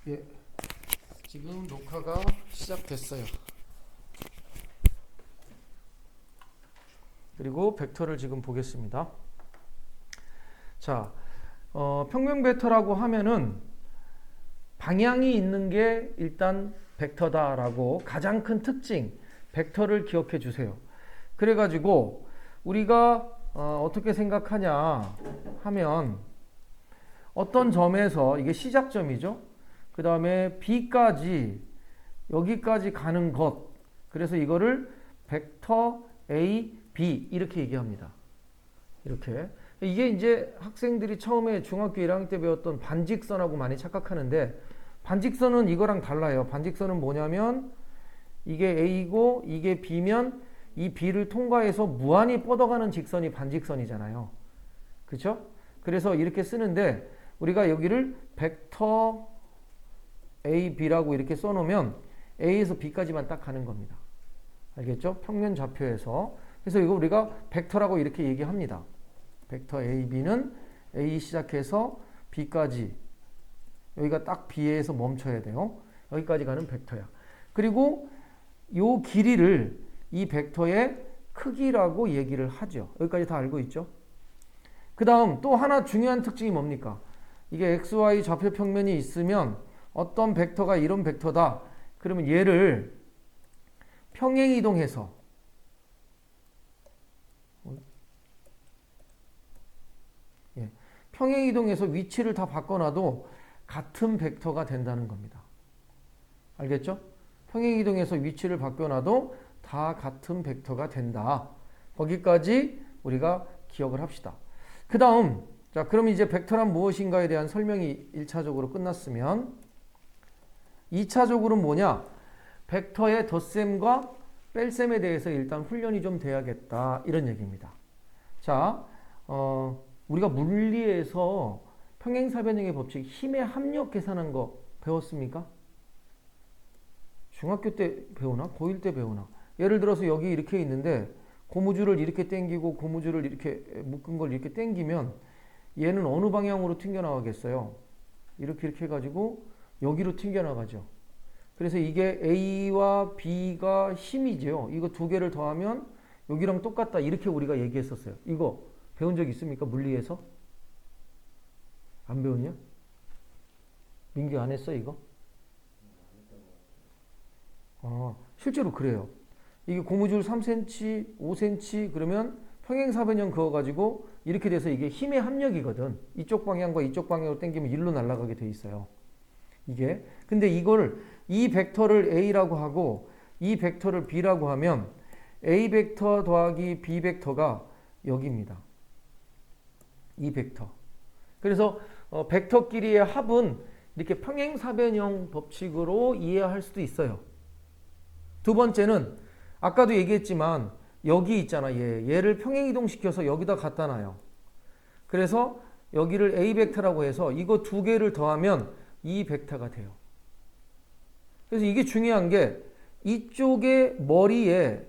예, 지금 녹화가 시작됐어요. 그리고 벡터를 지금 보겠습니다. 자, 평면 벡터라고 하면은 방향이 있는 게 일단 벡터다라고 가장 큰 특징, 벡터를 기억해 주세요. 그래가지고 우리가 어떻게 생각하냐 하면 어떤 점에서 이게 시작점이죠. 그 다음에 B까지 여기까지 가는 것. 그래서 이거를 벡터 A, B 이렇게 얘기합니다. 이렇게. 이게 이제 학생들이 처음에 중학교 1학년 때 배웠던 반직선하고 많이 착각하는데 반직선은 이거랑 달라요. 반직선은 뭐냐면 이게 A고 이게 B면 이 B를 통과해서 무한히 뻗어가는 직선이 반직선이잖아요. 그렇죠? 그래서 이렇게 쓰는데 우리가 여기를 벡터 A, B라고 이렇게 써놓으면 A에서 B까지만 딱 가는 겁니다. 알겠죠? 평면 좌표에서. 그래서 이거 우리가 벡터라고 이렇게 얘기합니다. 벡터 A, B는 A 시작해서 B까지 여기가 딱 B에서 멈춰야 돼요. 여기까지 가는 벡터야. 그리고 요 길이를 이 벡터의 크기라고 얘기를 하죠. 여기까지 다 알고 있죠? 그 다음 또 하나 중요한 특징이 뭡니까? 이게 XY 좌표 평면이 있으면 어떤 벡터가 이런 벡터다. 그러면 얘를 평행이동해서 평행이동해서 위치를 다 바꿔놔도 같은 벡터가 된다는 겁니다. 알겠죠? 평행이동해서 위치를 바꿔놔도 다 같은 벡터가 된다. 거기까지 우리가 기억을 합시다. 그 다음 자 그럼 이제 벡터란 무엇인가에 대한 설명이 1차적으로 끝났으면 2차적으로는 뭐냐? 벡터의 덧셈과 뺄셈에 대해서 일단 훈련이 좀 돼야겠다. 이런 얘기입니다. 자, 우리가 물리에서 평행사변형의 법칙, 힘의 합력 계산한 거 배웠습니까? 중학교 때 배우나? 고1 때 배우나? 예를 들어서 여기 이렇게 있는데 고무줄을 이렇게 당기고 고무줄을 이렇게 묶은 걸 이렇게 당기면 얘는 어느 방향으로 튕겨나가겠어요? 이렇게 해가지고 여기로 튕겨나가죠. 그래서 이게 A와 B가 힘이죠. 이거 두 개를 더하면 여기랑 똑같다. 이렇게 우리가 얘기했었어요. 이거 배운 적 있습니까? 물리에서? 안 배웠냐? 민규 안 했어 이거? 실제로 그래요. 이게 고무줄 3cm, 5cm 그러면 평행사변형 그어가지고 이렇게 돼서 이게 힘의 합력이거든. 이쪽 방향과 이쪽 방향으로 당기면 일로 날아가게 돼 있어요. 이게. 근데 이걸 이 벡터를 A라고 하고 이 벡터를 B라고 하면 A 벡터 더하기 B 벡터가 여기입니다. 이 벡터. 그래서 벡터끼리의 합은 이렇게 평행사변형 법칙으로 이해할 수도 있어요. 두 번째는 아까도 얘기했지만 여기 있잖아. 얘를 평행이동시켜서 여기다 갖다 놔요. 그래서 여기를 A 벡터라고 해서 이거 두 개를 더하면 이 벡터가 돼요. 그래서 이게 중요한 게 이쪽의 머리에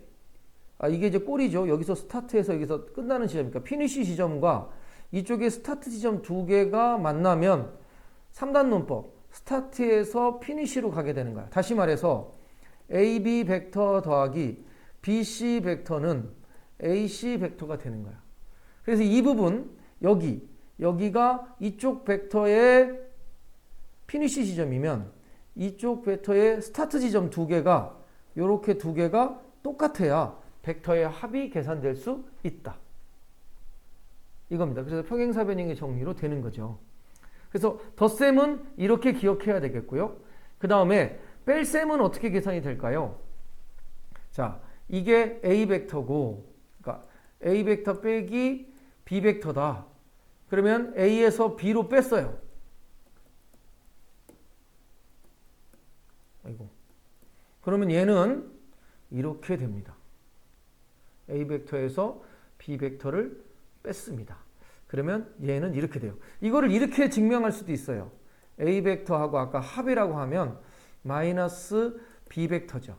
이게 이제 꼬리죠. 여기서 스타트해서 여기서 끝나는 지점이니까 피니시 지점과 이쪽에 스타트 지점 두 개가 만나면 3단 논법 스타트에서 피니시로 가게 되는 거야. 다시 말해서 AB 벡터 더하기 BC 벡터는 AC 벡터가 되는 거야. 그래서 이 부분 여기가 이쪽 벡터의 피니시 지점이면 이쪽 벡터의 스타트 지점 두 개가 이렇게 두 개가 똑같아야 벡터의 합이 계산될 수 있다. 이겁니다. 그래서 평행사변형의 정리로 되는 거죠. 그래서 덧셈은 이렇게 기억해야 되겠고요. 그 다음에 뺄셈은 어떻게 계산이 될까요? 자, 이게 A 벡터고, 그러니까 A 벡터 빼기 B 벡터다. 그러면 A에서 B로 뺐어요. 아이고. 그러면 얘는 이렇게 됩니다. A 벡터에서 B 벡터를 뺐습니다. 그러면 얘는 이렇게 돼요. 이거를 이렇게 증명할 수도 있어요. A 벡터하고 아까 합이라고 하면 마이너스 B 벡터죠.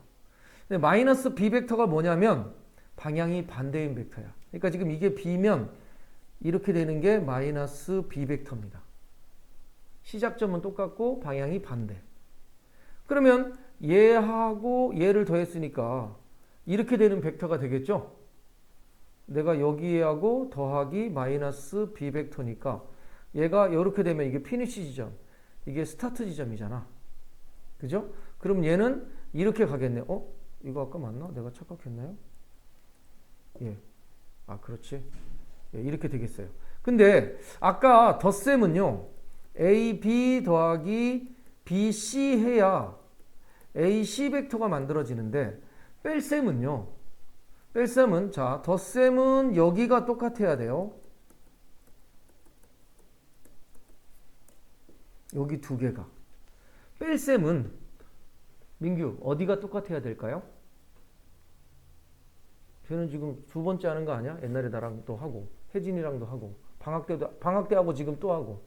근데 마이너스 B 벡터가 뭐냐면 방향이 반대인 벡터야. 그러니까 지금 이게 B면 이렇게 되는 게 마이너스 B 벡터입니다. 시작점은 똑같고 방향이 반대. 그러면 얘하고 얘를 더했으니까 이렇게 되는 벡터가 되겠죠? 내가 여기하고 더하기 마이너스 b 벡터니까 얘가 이렇게 되면 이게 피니시 지점, 이게 스타트 지점이잖아. 그죠? 그럼 얘는 이렇게 가겠네. 이거 아까 맞나? 내가 착각했나요? 예. 아, 그렇지. 예, 이렇게 되겠어요. 근데 아까 덧셈은요. AB 더하기 BC 해야 AC 벡터가 만들어지는데 뺄셈은요. 뺄셈은 자, 덧셈은 여기가 똑같아야 돼요. 여기 두 개가. 뺄셈은 민규 어디가 똑같아야 될까요? 쟤는 지금 두 번째 하는 거 아니야? 옛날에 나랑 또 하고 혜진이랑도 하고 방학 때 하고 지금 또 하고.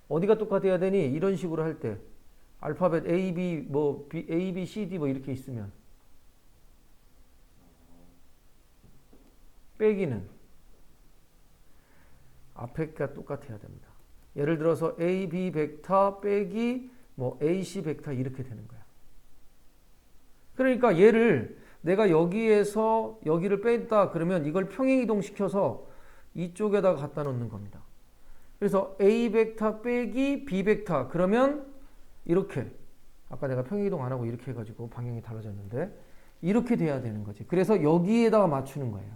어디가 똑같아야 되니? 이런 식으로 할 때 알파벳 A, B, 뭐 A, B, C, D 뭐 이렇게 있으면 빼기는 앞에가 똑같아야 됩니다. 예를 들어서 A, B 벡터 빼기 뭐 A, C 벡터 이렇게 되는 거야. 그러니까 얘를 내가 여기에서 여기를 뺐다 그러면 이걸 평행이동 시켜서 이쪽에다가 갖다 놓는 겁니다. 그래서 A 벡터 빼기 B 벡터 그러면 이렇게 아까 내가 평행이동 안 하고 이렇게 해가지고 방향이 달라졌는데 이렇게 돼야 되는 거지. 그래서 여기에다가 맞추는 거예요.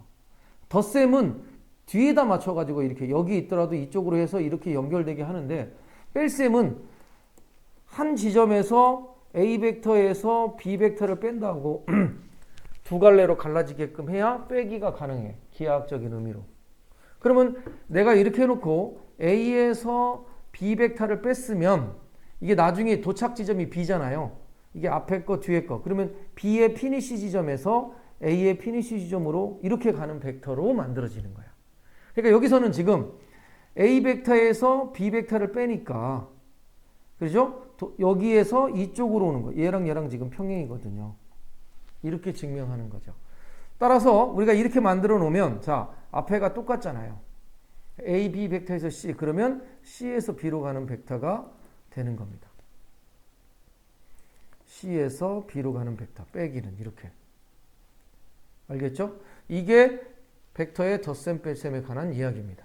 덧셈은 뒤에다 맞춰가지고 이렇게 여기 있더라도 이쪽으로 해서 이렇게 연결되게 하는데 뺄셈은 한 지점에서 A 벡터에서 B 벡터를 뺀다고 두 갈래로 갈라지게끔 해야 빼기가 가능해. 기하학적인 의미로. 그러면 내가 이렇게 해놓고 A에서 B 벡터를 뺐으면 이게 나중에 도착 지점이 B잖아요. 이게 앞에 거 뒤에 거. 그러면 B의 피니시 지점에서 A의 피니시 지점으로 이렇게 가는 벡터로 만들어지는 거야. 그러니까 여기서는 지금 A 벡터에서 B 벡터를 빼니까 그죠? 여기에서 이쪽으로 오는 거. 얘랑 얘랑 지금 평행이거든요. 이렇게 증명하는 거죠. 따라서 우리가 이렇게 만들어 놓으면 자, 앞에가 똑같잖아요. A, B 벡터에서 C. 그러면 C에서 B로 가는 벡터가 되는 겁니다. C에서 B로 가는 벡터 빼기는 이렇게. 알겠죠? 이게 벡터의 덧셈 뺄셈에 관한 이야기입니다.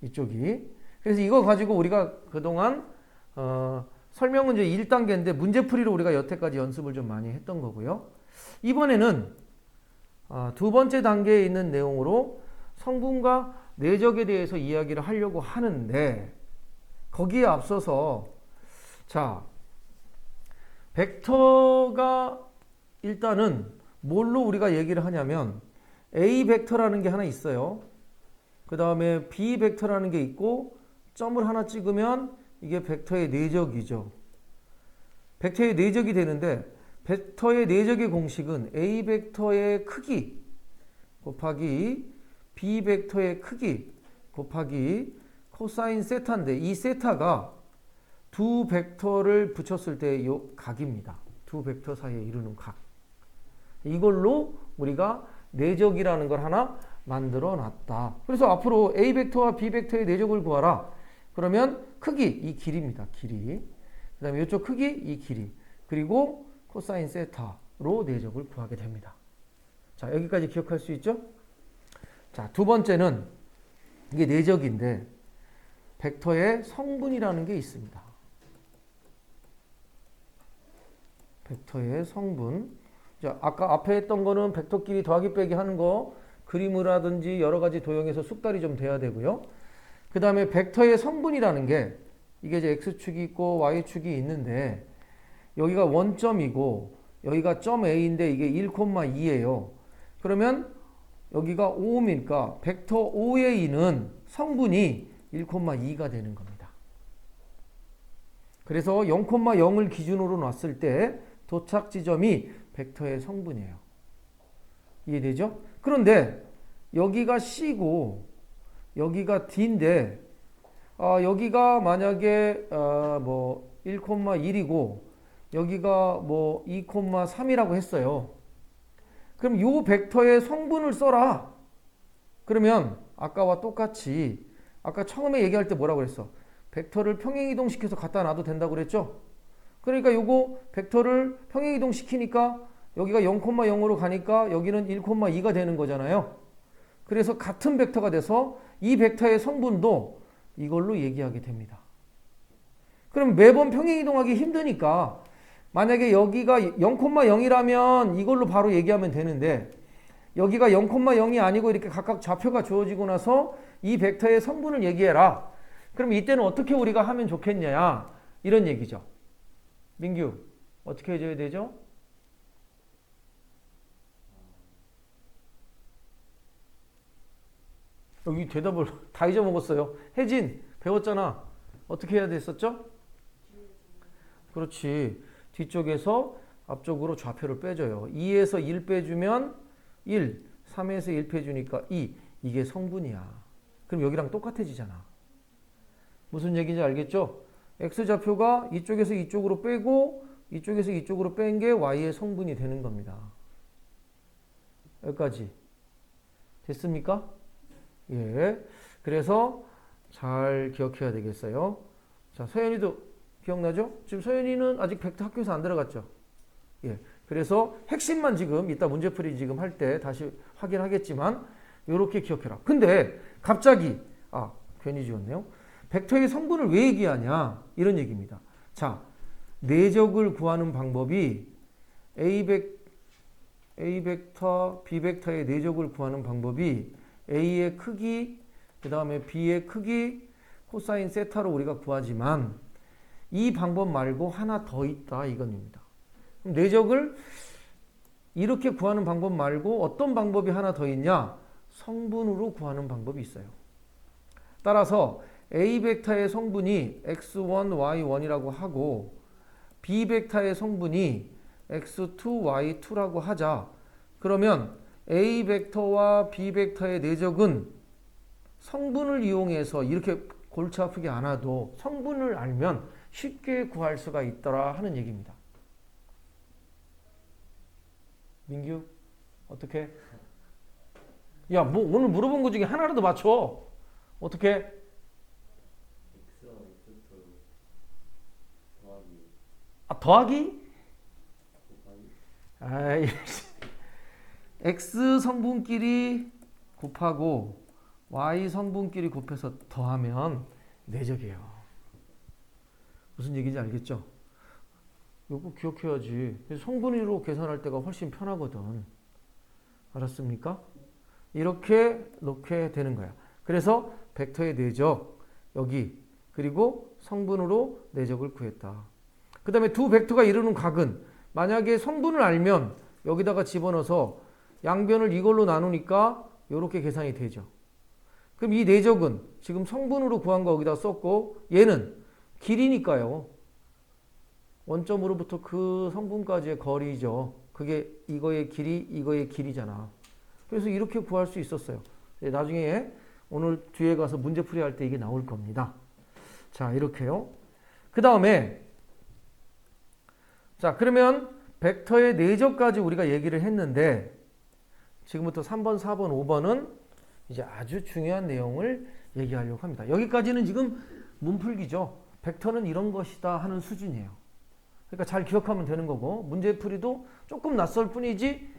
이쪽이. 그래서 이거 가지고 우리가 그동안 설명은 이제 1단계인데 문제풀이로 우리가 여태까지 연습을 좀 많이 했던 거고요. 이번에는 두 번째 단계에 있는 내용으로 성분과 내적에 대해서 이야기를 하려고 하는데 거기에 앞서서 자, 벡터가 일단은 뭘로 우리가 얘기를 하냐면 A 벡터라는 게 하나 있어요. 그 다음에 B 벡터라는 게 있고 점을 하나 찍으면 이게 벡터의 내적이죠. 벡터의 내적이 되는데 벡터의 내적의 공식은 A 벡터의 크기 곱하기 B 벡터의 크기 곱하기 코사인 세타인데 이 세타가 두 벡터를 붙였을 때의 요 각입니다. 두 벡터 사이에 이루는 각. 이걸로 우리가 내적이라는 걸 하나 만들어 놨다. 그래서 앞으로 A 벡터와 B 벡터의 내적을 구하라. 그러면 크기, 이 길이입니다. 길이. 그 다음에 이쪽 크기, 이 길이. 그리고 코사인 세타로 내적을 구하게 됩니다. 자, 여기까지 기억할 수 있죠? 자, 두 번째는 이게 내적인데 벡터의 성분이라는 게 있습니다. 벡터의 성분. 자, 아까 앞에 했던 거는 벡터끼리 더하기 빼기 하는 거 그림을 하든지 여러 가지 도형에서 숙달이 좀 돼야 되고요. 그 다음에 벡터의 성분이라는 게 이게 이제 X축이 있고 Y축이 있는데 여기가 원점이고 여기가 점 A인데 이게 1,2예요. 그러면 여기가 5이니까 벡터 OA는 성분이 1,2가 되는 겁니다. 그래서 0,0을 기준으로 놨을 때 도착 지점이 벡터의 성분이에요. 이해되죠? 그런데 여기가 C고 여기가 D인데 여기가 만약에 뭐 1,1이고 여기가 뭐 2,3이라고 했어요. 그럼 이 벡터의 성분을 써라. 그러면 아까와 똑같이 아까 처음에 얘기할 때 뭐라고 그랬어? 벡터를 평행이동시켜서 갖다 놔도 된다고 그랬죠? 그러니까 요거 벡터를 평행이동 시키니까 여기가 0,0으로 가니까 여기는 1,2가 되는 거잖아요. 그래서 같은 벡터가 돼서 이 벡터의 성분도 이걸로 얘기하게 됩니다. 그럼 매번 평행이동하기 힘드니까 만약에 여기가 0,0이라면 이걸로 바로 얘기하면 되는데 여기가 0,0이 아니고 이렇게 각각 좌표가 주어지고 나서 이 벡터의 성분을 얘기해라. 그럼 이때는 어떻게 우리가 하면 좋겠냐 이런 얘기죠. 민규 어떻게 해줘야 되죠? 여기 대답을 다 잊어먹었어요. 혜진 배웠잖아. 어떻게 해야 됐었죠? 그렇지. 뒤쪽에서 앞쪽으로 좌표를 빼줘요. 2에서 1 빼주면 1, 3에서 1 빼주니까 2. 이게 성분이야. 그럼 여기랑 똑같아지잖아. 무슨 얘기인지 알겠죠? X좌표가 이쪽에서 이쪽으로 빼고 이쪽에서 이쪽으로 뺀 게 Y의 성분이 되는 겁니다. 여기까지. 됐습니까? 예. 그래서 잘 기억해야 되겠어요. 자, 서연이도 기억나죠? 지금 서연이는 아직 벡터 학교에서 안 들어갔죠? 예. 그래서 핵심만 지금 이따 문제풀이 지금 할 때 다시 확인하겠지만 이렇게 기억해라. 근데 갑자기 괜히 지웠네요. 벡터의 성분을 왜 얘기하냐? 이런 얘기입니다. 자, 내적을 구하는 방법이 A 벡터, B 벡터의 내적을 구하는 방법이 A의 크기, 그 다음에 B의 크기, 코사인 세타로 우리가 구하지만 이 방법 말고 하나 더 있다 이겁니다. 그럼 내적을 이렇게 구하는 방법 말고 어떤 방법이 하나 더 있냐? 성분으로 구하는 방법이 있어요. 따라서 A 벡터의 성분이 x1, y1이라고 하고 B 벡터의 성분이 x2, y2라고 하자. 그러면 A 벡터와 B 벡터의 내적은 성분을 이용해서 이렇게 골치 아프게 안 와도 성분을 알면 쉽게 구할 수가 있더라 하는 얘기입니다. 민규 어떻게? 야, 뭐 오늘 물어본 거 중에 하나라도 맞춰. 어떻게? 더하기? 아이, X 성분끼리 곱하고 Y 성분끼리 곱해서 더하면 내적이에요. 무슨 얘기인지 알겠죠? 이거 기억해야지. 성분으로 계산할 때가 훨씬 편하거든. 알았습니까? 이렇게 놓게 되는 거야. 그래서 벡터의 내적 여기 그리고 성분으로 내적을 구했다. 그 다음에 두 벡터가 이루는 각은 만약에 성분을 알면 여기다가 집어넣어서 양변을 이걸로 나누니까 이렇게 계산이 되죠. 그럼 이 내적은 지금 성분으로 구한 거 여기다 썼고 얘는 길이니까요. 원점으로부터 그 성분까지의 거리죠. 그게 이거의 길이, 이거의 길이잖아. 그래서 이렇게 구할 수 있었어요. 나중에 오늘 뒤에 가서 문제풀이 할 때 이게 나올 겁니다. 자, 이렇게요. 그 다음에 자, 그러면 벡터의 내적까지 우리가 얘기를 했는데 지금부터 3번, 4번, 5번은 이제 아주 중요한 내용을 얘기하려고 합니다. 여기까지는 지금 문풀기죠. 벡터는 이런 것이다 하는 수준이에요. 그러니까 잘 기억하면 되는 거고 문제풀이도 조금 낯설 뿐이지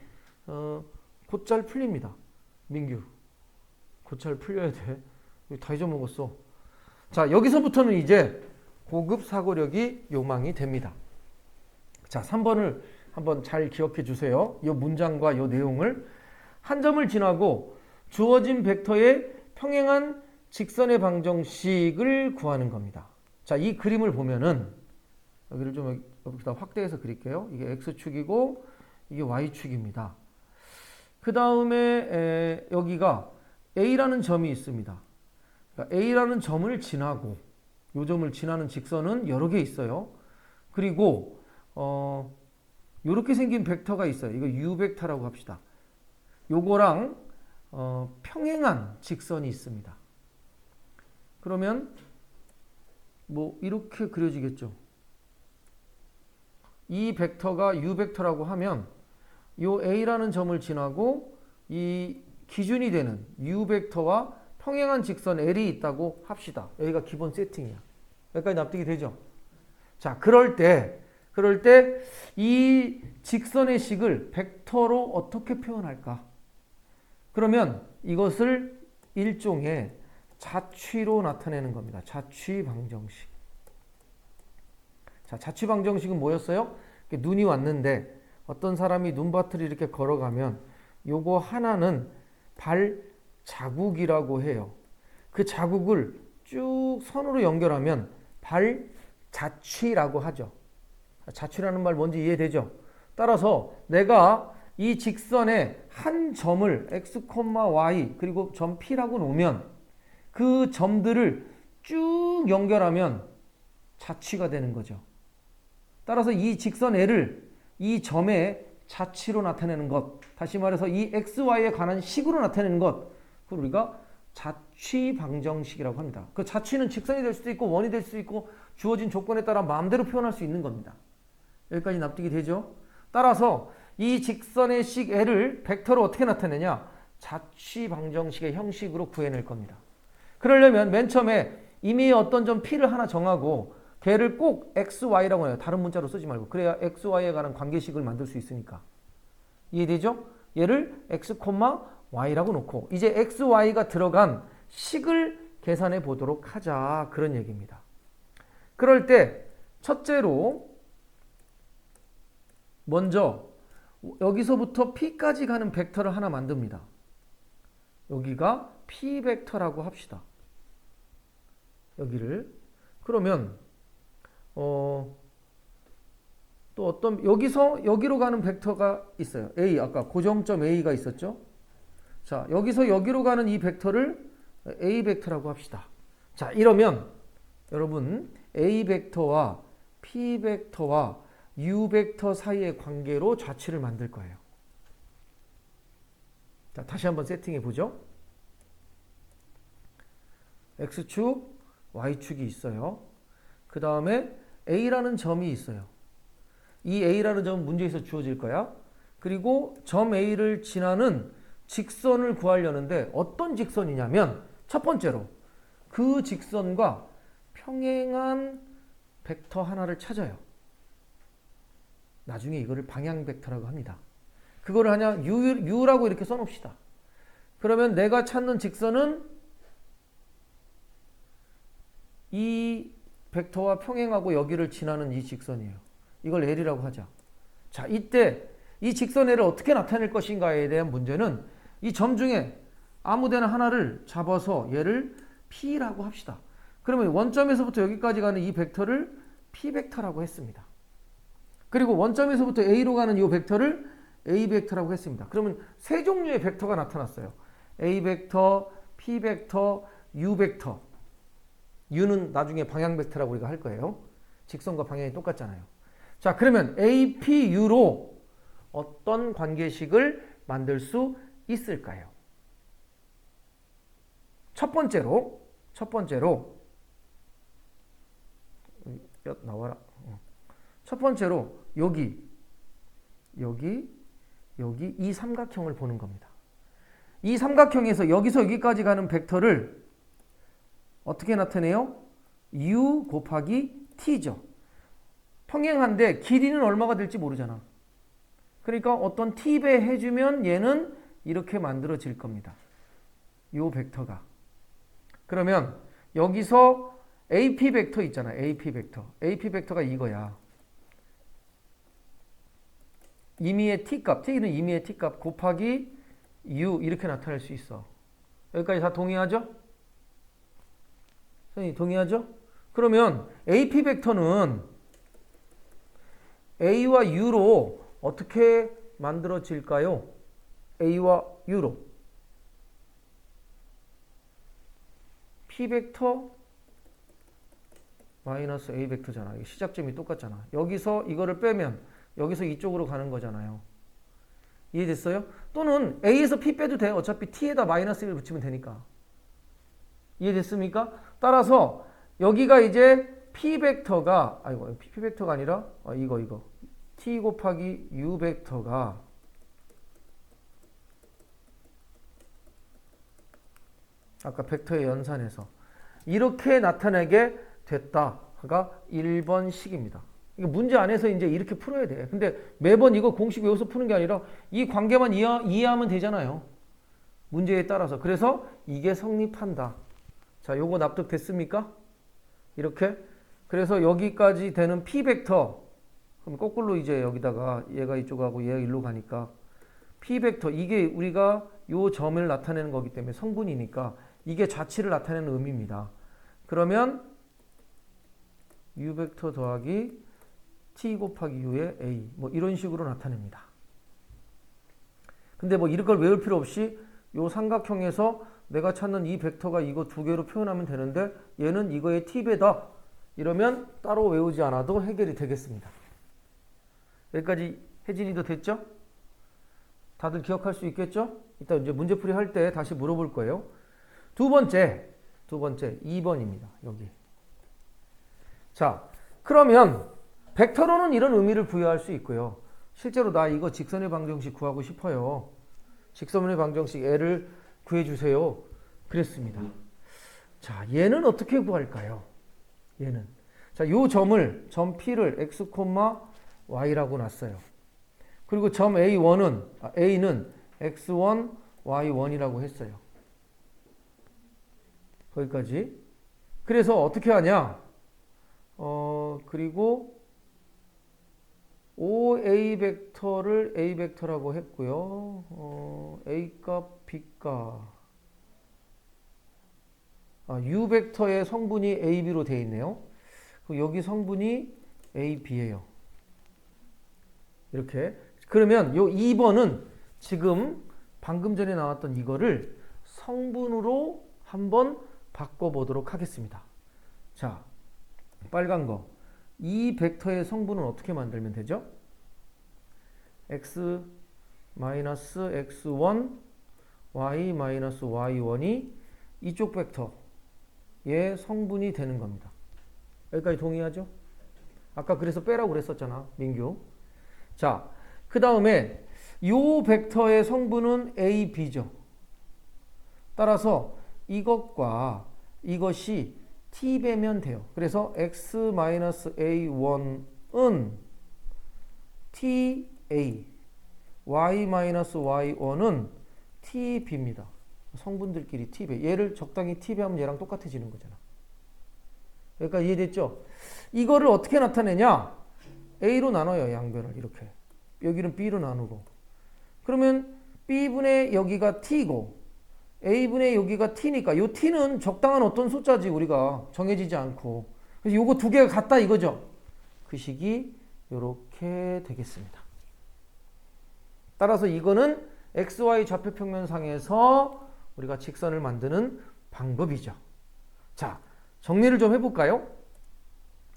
곧잘 풀립니다. 민규 곧잘 풀려야 돼. 다 잊어먹었어. 자, 여기서부터는 이제 고급 사고력이 요망이 됩니다. 자, 3번을 한번 잘 기억해 주세요. 이 문장과 이 내용을 한 점을 지나고 주어진 벡터의 평행한 직선의 방정식을 구하는 겁니다. 자, 이 그림을 보면은 여기를 좀 여기다 확대해서 그릴게요. 이게 x축이고 이게 y축입니다. 그 다음에 여기가 A라는 점이 있습니다. 그러니까 A라는 점을 지나고 이 점을 지나는 직선은 여러 개 있어요. 그리고 이렇게 생긴 벡터가 있어요. 이거 U 벡터라고 합시다. 요거랑 평행한 직선이 있습니다. 그러면 뭐 이렇게 그려지겠죠. 이 벡터가 U 벡터라고 하면 요 A라는 점을 지나고 이 기준이 되는 U 벡터와 평행한 직선 L이 있다고 합시다. 여기가 기본 세팅이야. 여기까지 납득이 되죠? 자, 그럴 때 그럴 때 이 직선의 식을 벡터로 어떻게 표현할까? 그러면 이것을 일종의 자취로 나타내는 겁니다. 자취 방정식. 자, 자취 방정식은 뭐였어요? 눈이 왔는데 어떤 사람이 눈밭을 이렇게 걸어가면 요거 하나는 발 자국이라고 해요. 그 자국을 쭉 선으로 연결하면 발 자취라고 하죠. 자취라는 말 뭔지 이해되죠? 따라서 내가 이 직선의 한 점을 x, y 그리고 점 P라고 놓으면 그 점들을 쭉 연결하면 자취가 되는 거죠. 따라서 이 직선 L을 이 점의 자취로 나타내는 것, 다시 말해서 이 x, y에 관한 식으로 나타내는 것, 그걸 우리가 자취 방정식이라고 합니다. 그 자취는 직선이 될 수도 있고 원이 될 수도 있고 주어진 조건에 따라 마음대로 표현할 수 있는 겁니다. 여기까지 납득이 되죠? 따라서 이 직선의 식 L을 벡터로 어떻게 나타내냐? 자취 방정식의 형식으로 구해낼 겁니다. 그러려면 맨 처음에 이미 어떤 점 P를 하나 정하고 걔를 꼭 x, y라고 해요. 다른 문자로 쓰지 말고. 그래야 x, y에 관한 관계식을 만들 수 있으니까. 이해되죠? 얘를 x, y라고 놓고 이제 x, y가 들어간 식을 계산해 보도록 하자. 그런 얘기입니다. 그럴 때 첫째로 먼저 여기서부터 P까지 가는 벡터를 하나 만듭니다. 여기가 P 벡터라고 합시다. 여기를. 그러면 또 어떤 여기서 여기로 가는 벡터가 있어요. A, 아까 고정점 A가 있었죠. 자, 여기서 여기로 가는 이 벡터를 A 벡터라고 합시다. 자, 이러면 여러분 A 벡터와 P 벡터와 U 벡터 사이의 관계로 좌치를 만들 거예요. 자, 다시 한번 세팅해 보죠. X축, Y축이 있어요. 그 다음에 A라는 점이 있어요. 이 A라는 점은 문제에서 주어질 거야. 그리고 점 A를 지나는 직선을 구하려는데 어떤 직선이냐면 첫 번째로 그 직선과 평행한 벡터 하나를 찾아요. 나중에 이거를 방향 벡터라고 합니다. 그거를 하냐? U라고 이렇게 써놓읍시다. 그러면 내가 찾는 직선은 이 벡터와 평행하고 여기를 지나는 이 직선이에요. 이걸 L이라고 하자. 자, 이때 이 직선 L을 어떻게 나타낼 것인가에 대한 문제는 이 점 중에 아무데나 하나를 잡아서 얘를 P라고 합시다. 그러면 원점에서부터 여기까지 가는 이 벡터를 P 벡터라고 했습니다. 그리고 원점에서부터 A로 가는 이 벡터를 A 벡터라고 했습니다. 그러면 세 종류의 벡터가 나타났어요. A 벡터, P 벡터, U 벡터. U는 나중에 방향 벡터라고 우리가 할 거예요. 직선과 방향이 똑같잖아요. 자, 그러면 A, P, U로 어떤 관계식을 만들 수 있을까요? 첫 번째로 나와라. 첫 번째로 여기 이 삼각형을 보는 겁니다. 이 삼각형에서 여기서 여기까지 가는 벡터를 어떻게 나타내요? U 곱하기 T죠. 평행한데 길이는 얼마가 될지 모르잖아. 그러니까 어떤 T배 해주면 얘는 이렇게 만들어질 겁니다. 요 벡터가. 그러면 여기서 AP 벡터 있잖아. AP 벡터. AP 벡터가 이거야. 임의의 T값, T는 임의의 T값 곱하기 U 이렇게 나타낼 수 있어. 여기까지 다 동의하죠? 선생님 동의하죠? 그러면 AP 벡터는 A와 U로 어떻게 만들어질까요? A와 U로. P 벡터 마이너스 A 벡터잖아. 시작점이 똑같잖아. 여기서 이거를 빼면 여기서 이쪽으로 가는 거잖아요. 이해됐어요? 또는 A에서 P 빼도 돼. 어차피 T에다 마이너스 1을 붙이면 되니까. 이해됐습니까? 따라서 여기가 이제 P 벡터가 P 벡터가 아니라 이거 T 곱하기 U 벡터가 아까 벡터의 연산에서 이렇게 나타내게 됐다가 1번식입니다. 그러니까 문제 안에서 이제 이렇게 풀어야 돼. 근데 매번 이거 공식 외워서 푸는 게 아니라 이 관계만 이해하면 되잖아요. 문제에 따라서. 그래서 이게 성립한다. 자, 요거 납득됐습니까? 이렇게. 그래서 여기까지 되는 P 벡터. 그럼 거꾸로 이제 여기다가 얘가 이쪽하고 얘가 일로 가니까 P 벡터. 이게 우리가 요 점을 나타내는 거기 때문에 성분이니까 이게 좌치를 나타내는 의미입니다. 그러면 U 벡터 더하기 T 곱하기 U의 A. 뭐 이런 식으로 나타냅니다. 근데 뭐 이런 걸 외울 필요 없이 요 삼각형에서 내가 찾는 이 벡터가 이거 두 개로 표현하면 되는데 얘는 이거의 T배다. 이러면 따로 외우지 않아도 해결이 되겠습니다. 여기까지 혜진이도 됐죠? 다들 기억할 수 있겠죠? 이따 이제 문제풀이 할 때 다시 물어볼 거예요. 두 번째 2번입니다. 여기. 자, 그러면 벡터로는 이런 의미를 부여할 수 있고요. 실제로 나 이거 직선의 방정식 구하고 싶어요. 직선의 방정식 L을 구해주세요. 그랬습니다. 자, 얘는 어떻게 구할까요? 얘는. 자, 요 점 P를 x, y라고 놨어요. 그리고 점 A는 x1, y1이라고 했어요. 거기까지. 그래서 어떻게 하냐? 그리고 OA 벡터를 A 벡터라고 했고요. A 값, B 값. U 벡터의 성분이 AB로 되어 있네요. 여기 성분이 AB예요. 이렇게. 그러면 요 2번은 지금 방금 전에 나왔던 이거를 성분으로 한번 바꿔보도록 하겠습니다. 자, 빨간 거. 이 벡터의 성분은 어떻게 만들면 되죠? x x1 y y1이 이쪽 벡터의 성분이 되는 겁니다. 여기까지 동의하죠? 아까 그래서 빼라고 그랬었잖아, 민규. 자, 그 다음에 요 벡터의 성분은 a, b죠. 따라서 이것과 이것이 t배면 돼요. 그래서 x-a1은 ta, y-y1은 tb입니다. 성분들끼리 t배. 얘를 적당히 t배하면 얘랑 똑같아지는 거잖아. 여기까지 이해됐죠? 이거를 어떻게 나타내냐? a로 나눠요, 양변을. 이렇게. 여기는 b로 나누고. 그러면 b분의 여기가 t고 a분의 여기가 t니까 이 t는 적당한 어떤 숫자지 우리가 정해지지 않고. 그래서 요거 두 개가 같다 이거죠. 그 식이 이렇게 되겠습니다. 따라서 이거는 xy 좌표평면상에서 우리가 직선을 만드는 방법이죠. 자, 정리를 좀 해볼까요?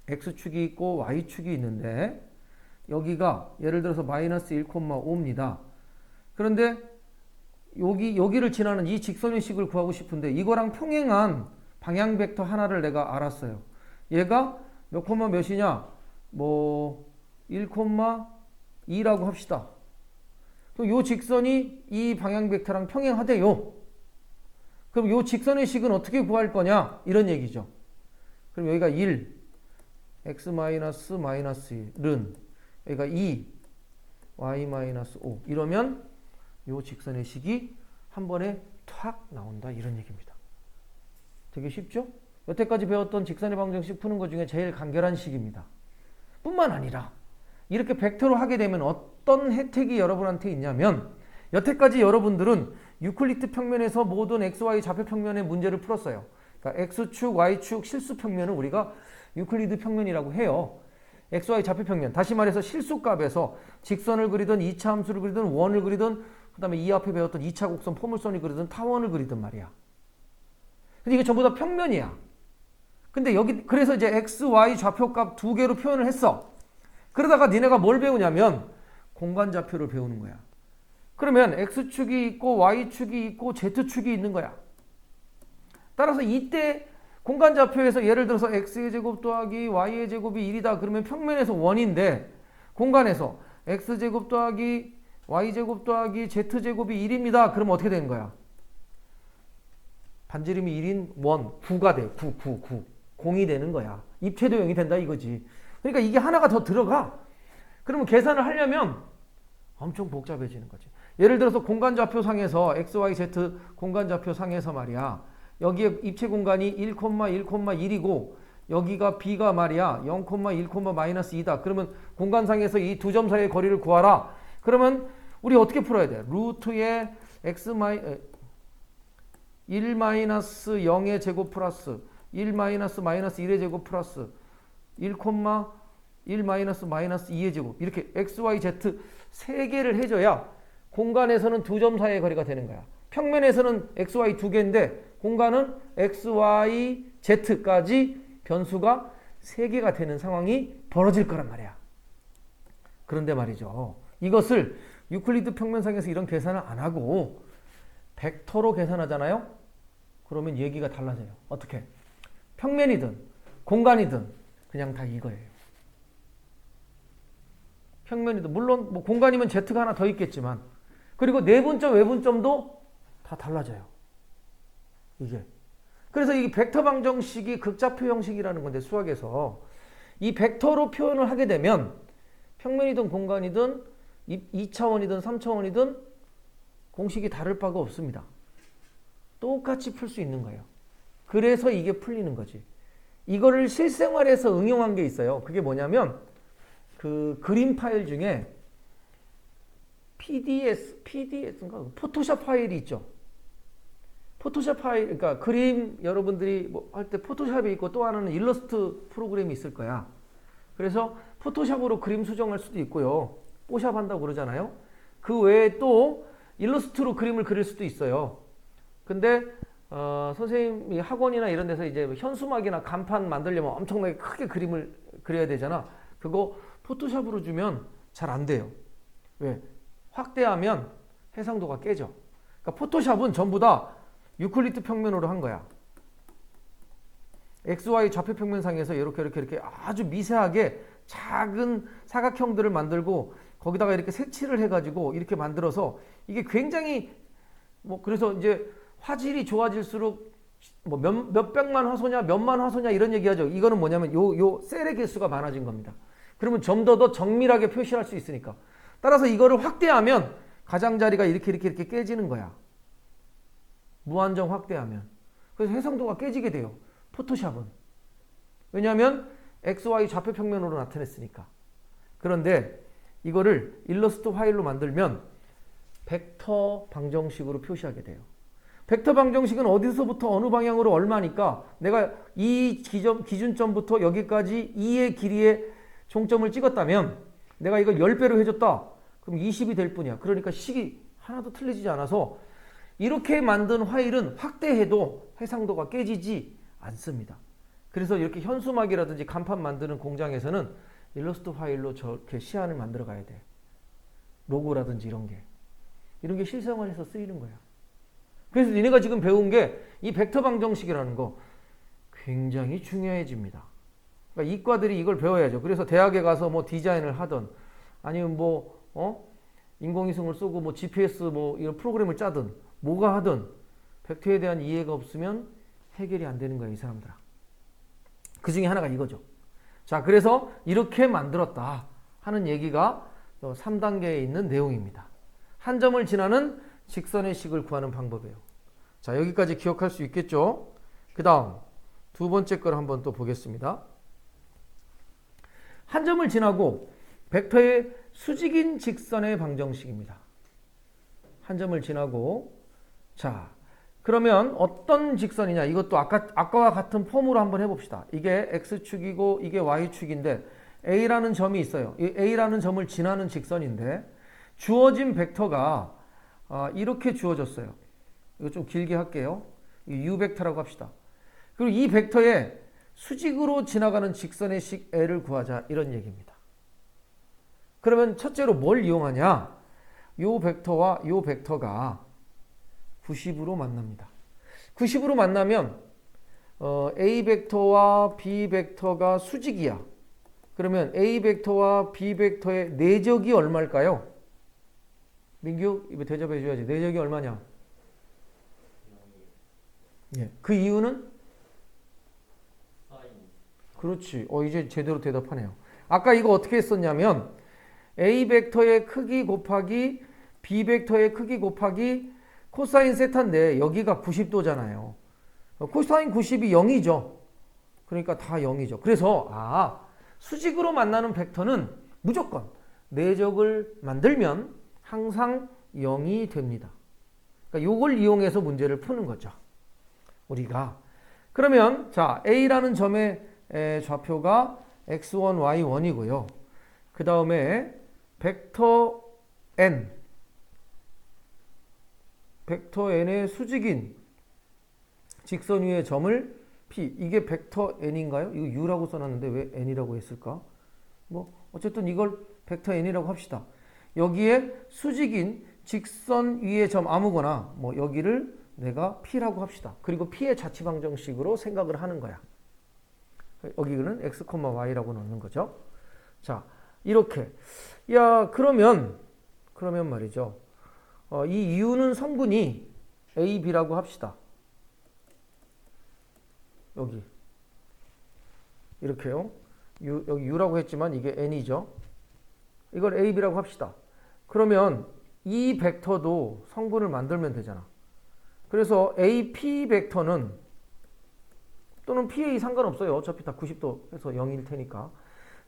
x축이 있고 y축이 있는데 여기가 예를 들어서 마이너스 1,5입니다. 그런데 여기를 지나는 이 직선의 식을 구하고 싶은데 이거랑 평행한 방향 벡터 하나를 내가 알았어요. 얘가 몇 콤마 몇이냐? 뭐 1,2라고 합시다. 그럼 요 직선이 이 방향 벡터랑 평행하대요. 그럼 요 직선의 식은 어떻게 구할 거냐? 이런 얘기죠. 그럼 여기가 1, x 마이너스 1은 여기가 2, y-5 이러면 요 직선의 식이 한 번에 탁 나온다 이런 얘기입니다. 되게 쉽죠? 여태까지 배웠던 직선의 방정식 푸는 것 중에 제일 간결한 식입니다. 뿐만 아니라 이렇게 벡터로 하게 되면 어떤 혜택이 여러분한테 있냐면 여태까지 여러분들은 유클리드 평면에서 모든 xy 좌표 평면의 문제를 풀었어요. 그러니까 x축, y축 실수 평면을 우리가 유클리드 평면이라고 해요. xy 좌표 평면. 다시 말해서 실수값에서 직선을 그리든 2차 함수를 그리든 원을 그리든 그 다음에 이 앞에 배웠던 2차 곡선 포물선을 그리든 타원을 그리든 말이야. 근데 이게 전부 다 평면이야. 근데 여기 그래서 이제 x, y 좌표값 두 개로 표현을 했어. 그러다가 니네가 뭘 배우냐면 공간 좌표를 배우는 거야. 그러면 x축이 있고 y축이 있고 z축이 있는 거야. 따라서 이때 공간 좌표에서 예를 들어서 x의 제곱 더하기 y의 제곱이 1이다. 그러면 평면에서 원인데 공간에서 x제곱 더하기 y제곱 더하기 z제곱이 1입니다. 그러면 어떻게 되는 거야? 반지름이 1인 원, 9가 돼. 9. 공이 되는 거야. 입체도 0이 된다 이거지. 그러니까 이게 하나가 더 들어가. 그러면 계산을 하려면 엄청 복잡해지는 거지. 예를 들어서 공간좌표상에서 XYZ 공간좌표상에서 말이야. 여기에 입체 공간이 1,1,1이고 여기가 B가 말이야 0,1,-2다. 그러면 공간상에서 이 두 점 사이의 거리를 구하라. 그러면 우리 어떻게 풀어야 돼? 루트에 X 1-0의 제곱 플러스 1-1의 제곱 플러스 1,1-2의 제곱 이렇게 XYZ 세 개를 해줘야 공간에서는 두 점 사이의 거리가 되는 거야. 평면에서는 XY 두 개인데 공간은 XYZ까지 변수가 세 개가 되는 상황이 벌어질 거란 말이야. 그런데 말이죠. 이것을 유클리드 평면상에서 이런 계산을 안 하고 벡터로 계산하잖아요. 그러면 얘기가 달라져요. 어떻게? 평면이든 공간이든 그냥 다 이거예요. 평면이든 물론 뭐 공간이면 Z가 하나 더 있겠지만 그리고 내분점 외분점도 다 달라져요. 이게. 그래서 이 벡터 방정식이 극좌표 형식이라는 건데 수학에서 이 벡터로 표현을 하게 되면 평면이든 공간이든 2차원이든 3차원이든 공식이 다를 바가 없습니다. 똑같이 풀 수 있는 거예요. 그래서 이게 풀리는 거지. 이거를 실생활에서 응용한 게 있어요. 그게 뭐냐면 그 그림 파일 중에 PDS인가? 포토샵 파일이 있죠. 포토샵 파일, 그러니까 그림 여러분들이 뭐 할 때 포토샵이 있고 또 하나는 일러스트 프로그램이 있을 거야. 그래서 포토샵으로 그림 수정할 수도 있고요. 뽀샵 한다고 그러잖아요. 그 외에 또 일러스트로 그림을 그릴 수도 있어요. 근데 선생님이 학원이나 이런 데서 이제 현수막이나 간판 만들려면 엄청나게 크게 그림을 그려야 되잖아. 그거 포토샵으로 주면 잘 안 돼요. 왜? 확대하면 해상도가 깨져. 그러니까 포토샵은 전부 다 유클리드 평면으로 한 거야. XY 좌표 평면상에서 이렇게 아주 미세하게 작은 사각형들을 만들고 거기다가 이렇게 색칠을 해가지고 이렇게 만들어서 이게 굉장히 뭐 그래서 이제 화질이 좋아질수록 뭐 몇백만 화소냐 몇만 화소냐 이런 얘기하죠. 이거는 뭐냐면 요 셀의 개수가 많아진 겁니다. 그러면 좀 더 정밀하게 표시할 수 있으니까. 따라서 이거를 확대하면 가장자리가 이렇게 깨지는 거야. 무한정 확대하면. 그래서 해상도가 깨지게 돼요. 포토샵은. 왜냐하면 XY 좌표 평면으로 나타냈으니까. 그런데 이거를 일러스트 파일로 만들면 벡터 방정식으로 표시하게 돼요. 벡터 방정식은 어디서부터 어느 방향으로 얼마니까 내가 이 기준점부터 여기까지 2의 길이의 종점을 찍었다면 내가 이걸 10배로 해줬다. 그럼 20이 될 뿐이야. 그러니까 식이 하나도 틀리지 않아서 이렇게 만든 파일은 확대해도 해상도가 깨지지 않습니다. 그래서 이렇게 현수막이라든지 간판 만드는 공장에서는 일러스트 파일로 저렇게 시안을 만들어 가야 돼. 로고라든지 이런 게 실생활에서 쓰이는 거야. 그래서 니네가 지금 배운 게 이 벡터 방정식이라는 거 굉장히 중요해집니다. 그러니까 이과들이 이걸 배워야죠. 그래서 대학에 가서 뭐 디자인을 하든 아니면 뭐 인공위성을 쏘고 뭐 GPS 뭐 이런 프로그램을 짜든 뭐가 하든 벡터에 대한 이해가 없으면 해결이 안 되는 거야, 이 사람들아. 그 중에 하나가 이거죠. 자, 그래서 이렇게 만들었다 하는 얘기가 3단계에 있는 내용입니다. 한 점을 지나는 직선의 식을 구하는 방법이에요. 자, 여기까지 기억할 수 있겠죠? 그 다음 두 번째 걸 한번 또 보겠습니다. 한 점을 지나고 벡터의 수직인 직선의 방정식입니다. 한 점을 지나고 자, 그러면 어떤 직선이냐? 이것도 아까와 같은 폼으로 한번 해봅시다. 이게 X축이고 이게 Y축인데 A라는 점이 있어요. 이 A라는 점을 지나는 직선인데 주어진 벡터가 이렇게 주어졌어요. 이거 좀 길게 할게요. U 벡터라고 합시다. 그리고 이 벡터의 수직으로 지나가는 직선의 식 L을 구하자 이런 얘기입니다. 그러면 첫째로 뭘 이용하냐? 요 벡터와 요 벡터가 90으로 만납니다. 90으로 만나면 A 벡터와 B 벡터가 수직이야. 그러면 A 벡터와 B 벡터의 내적이 얼마일까요? 민규, 이거 대접해 줘야지. 내적이 얼마냐? 예. 그 이유는? 그렇지. 이제 제대로 대답하네요. 아까 이거 어떻게 했었냐면 A 벡터의 크기 곱하기 B 벡터의 크기 곱하기 코사인 세타인데 여기가 90도잖아요. 코사인 90이 0이죠. 그러니까 다 0이죠. 그래서 수직으로 만나는 벡터는 무조건 내적을 만들면 항상 0이 됩니다. 그러니까 이걸 이용해서 문제를 푸는 거죠. 우리가. 그러면 자, A라는 점의 좌표가 x1, y1이고요. 그 다음에 벡터 n의 수직인 직선 위의 점을 P, 이게 벡터 n인가요? 이거 U라고 써놨는데 왜 n이라고 했을까? 뭐 어쨌든 이걸 벡터 n이라고 합시다. 여기에 수직인 직선 위의 점 아무거나 뭐 여기를 내가 P라고 합시다. 그리고 P의 자취방정식으로 생각을 하는 거야. 여기는 x, y라고 넣는 거죠. 자, 이렇게. 야, 그러면 말이죠. 이 U는 성분이 A, B라고 합시다. 여기. 이렇게요. 여기 U라고 했지만 이게 N이죠. 이걸 A, B라고 합시다. 그러면 이 벡터도 성분을 만들면 되잖아. 그래서 AP 벡터는 또는 PA 상관없어요. 어차피 다 90도 해서 0일 테니까.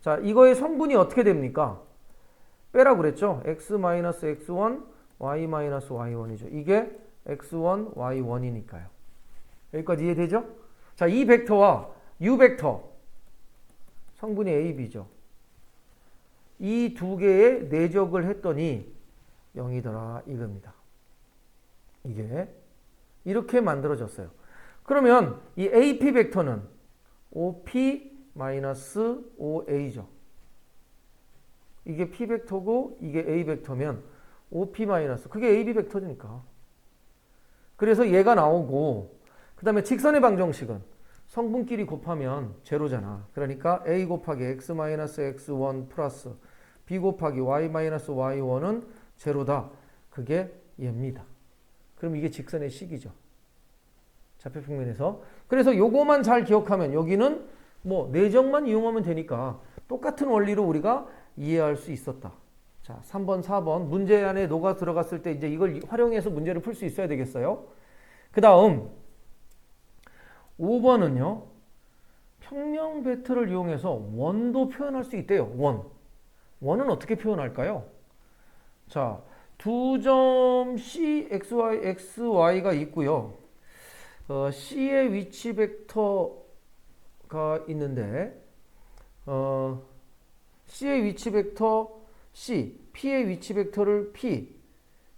자, 이거의 성분이 어떻게 됩니까? 빼라고 그랬죠? x-x1, y-y1이죠. 이게 x1, y1이니까요. 여기까지 이해되죠? 자, 이 벡터와 U 벡터 성분이 A, B죠. 이 두 개의 내적을 했더니 0이더라 이겁니다. 이게 이렇게 만들어졌어요. 그러면 이 AP 벡터는 OP-OA죠. 이게 P 벡터고 이게 A 벡터면 OP- 그게 AB 벡터니까. 그래서 얘가 나오고 그 다음에 직선의 방정식은 성분끼리 곱하면 제로잖아. 그러니까 A 곱하기 x-x1 플러스 B 곱하기 y-y1은 제로다. 그게 얘입니다. 그럼 이게 직선의 식이죠. 좌표평면에서. 그래서 요거만 잘 기억하면 여기는 뭐 내적만 이용하면 되니까 똑같은 원리로 우리가 이해할 수 있었다. 자, 3번, 4번 문제 안에 녹아 들어갔을 때 이제 이걸 활용해서 문제를 풀 수 있어야 되겠어요. 그 다음 5번은요. 평면 벡터를 이용해서 원도 표현할 수 있대요. 원은 어떻게 표현할까요? 자, 두 점 C, XY가 있고요. C의 위치 벡터가 있는데 C의 위치 벡터 C, P의 위치 벡터를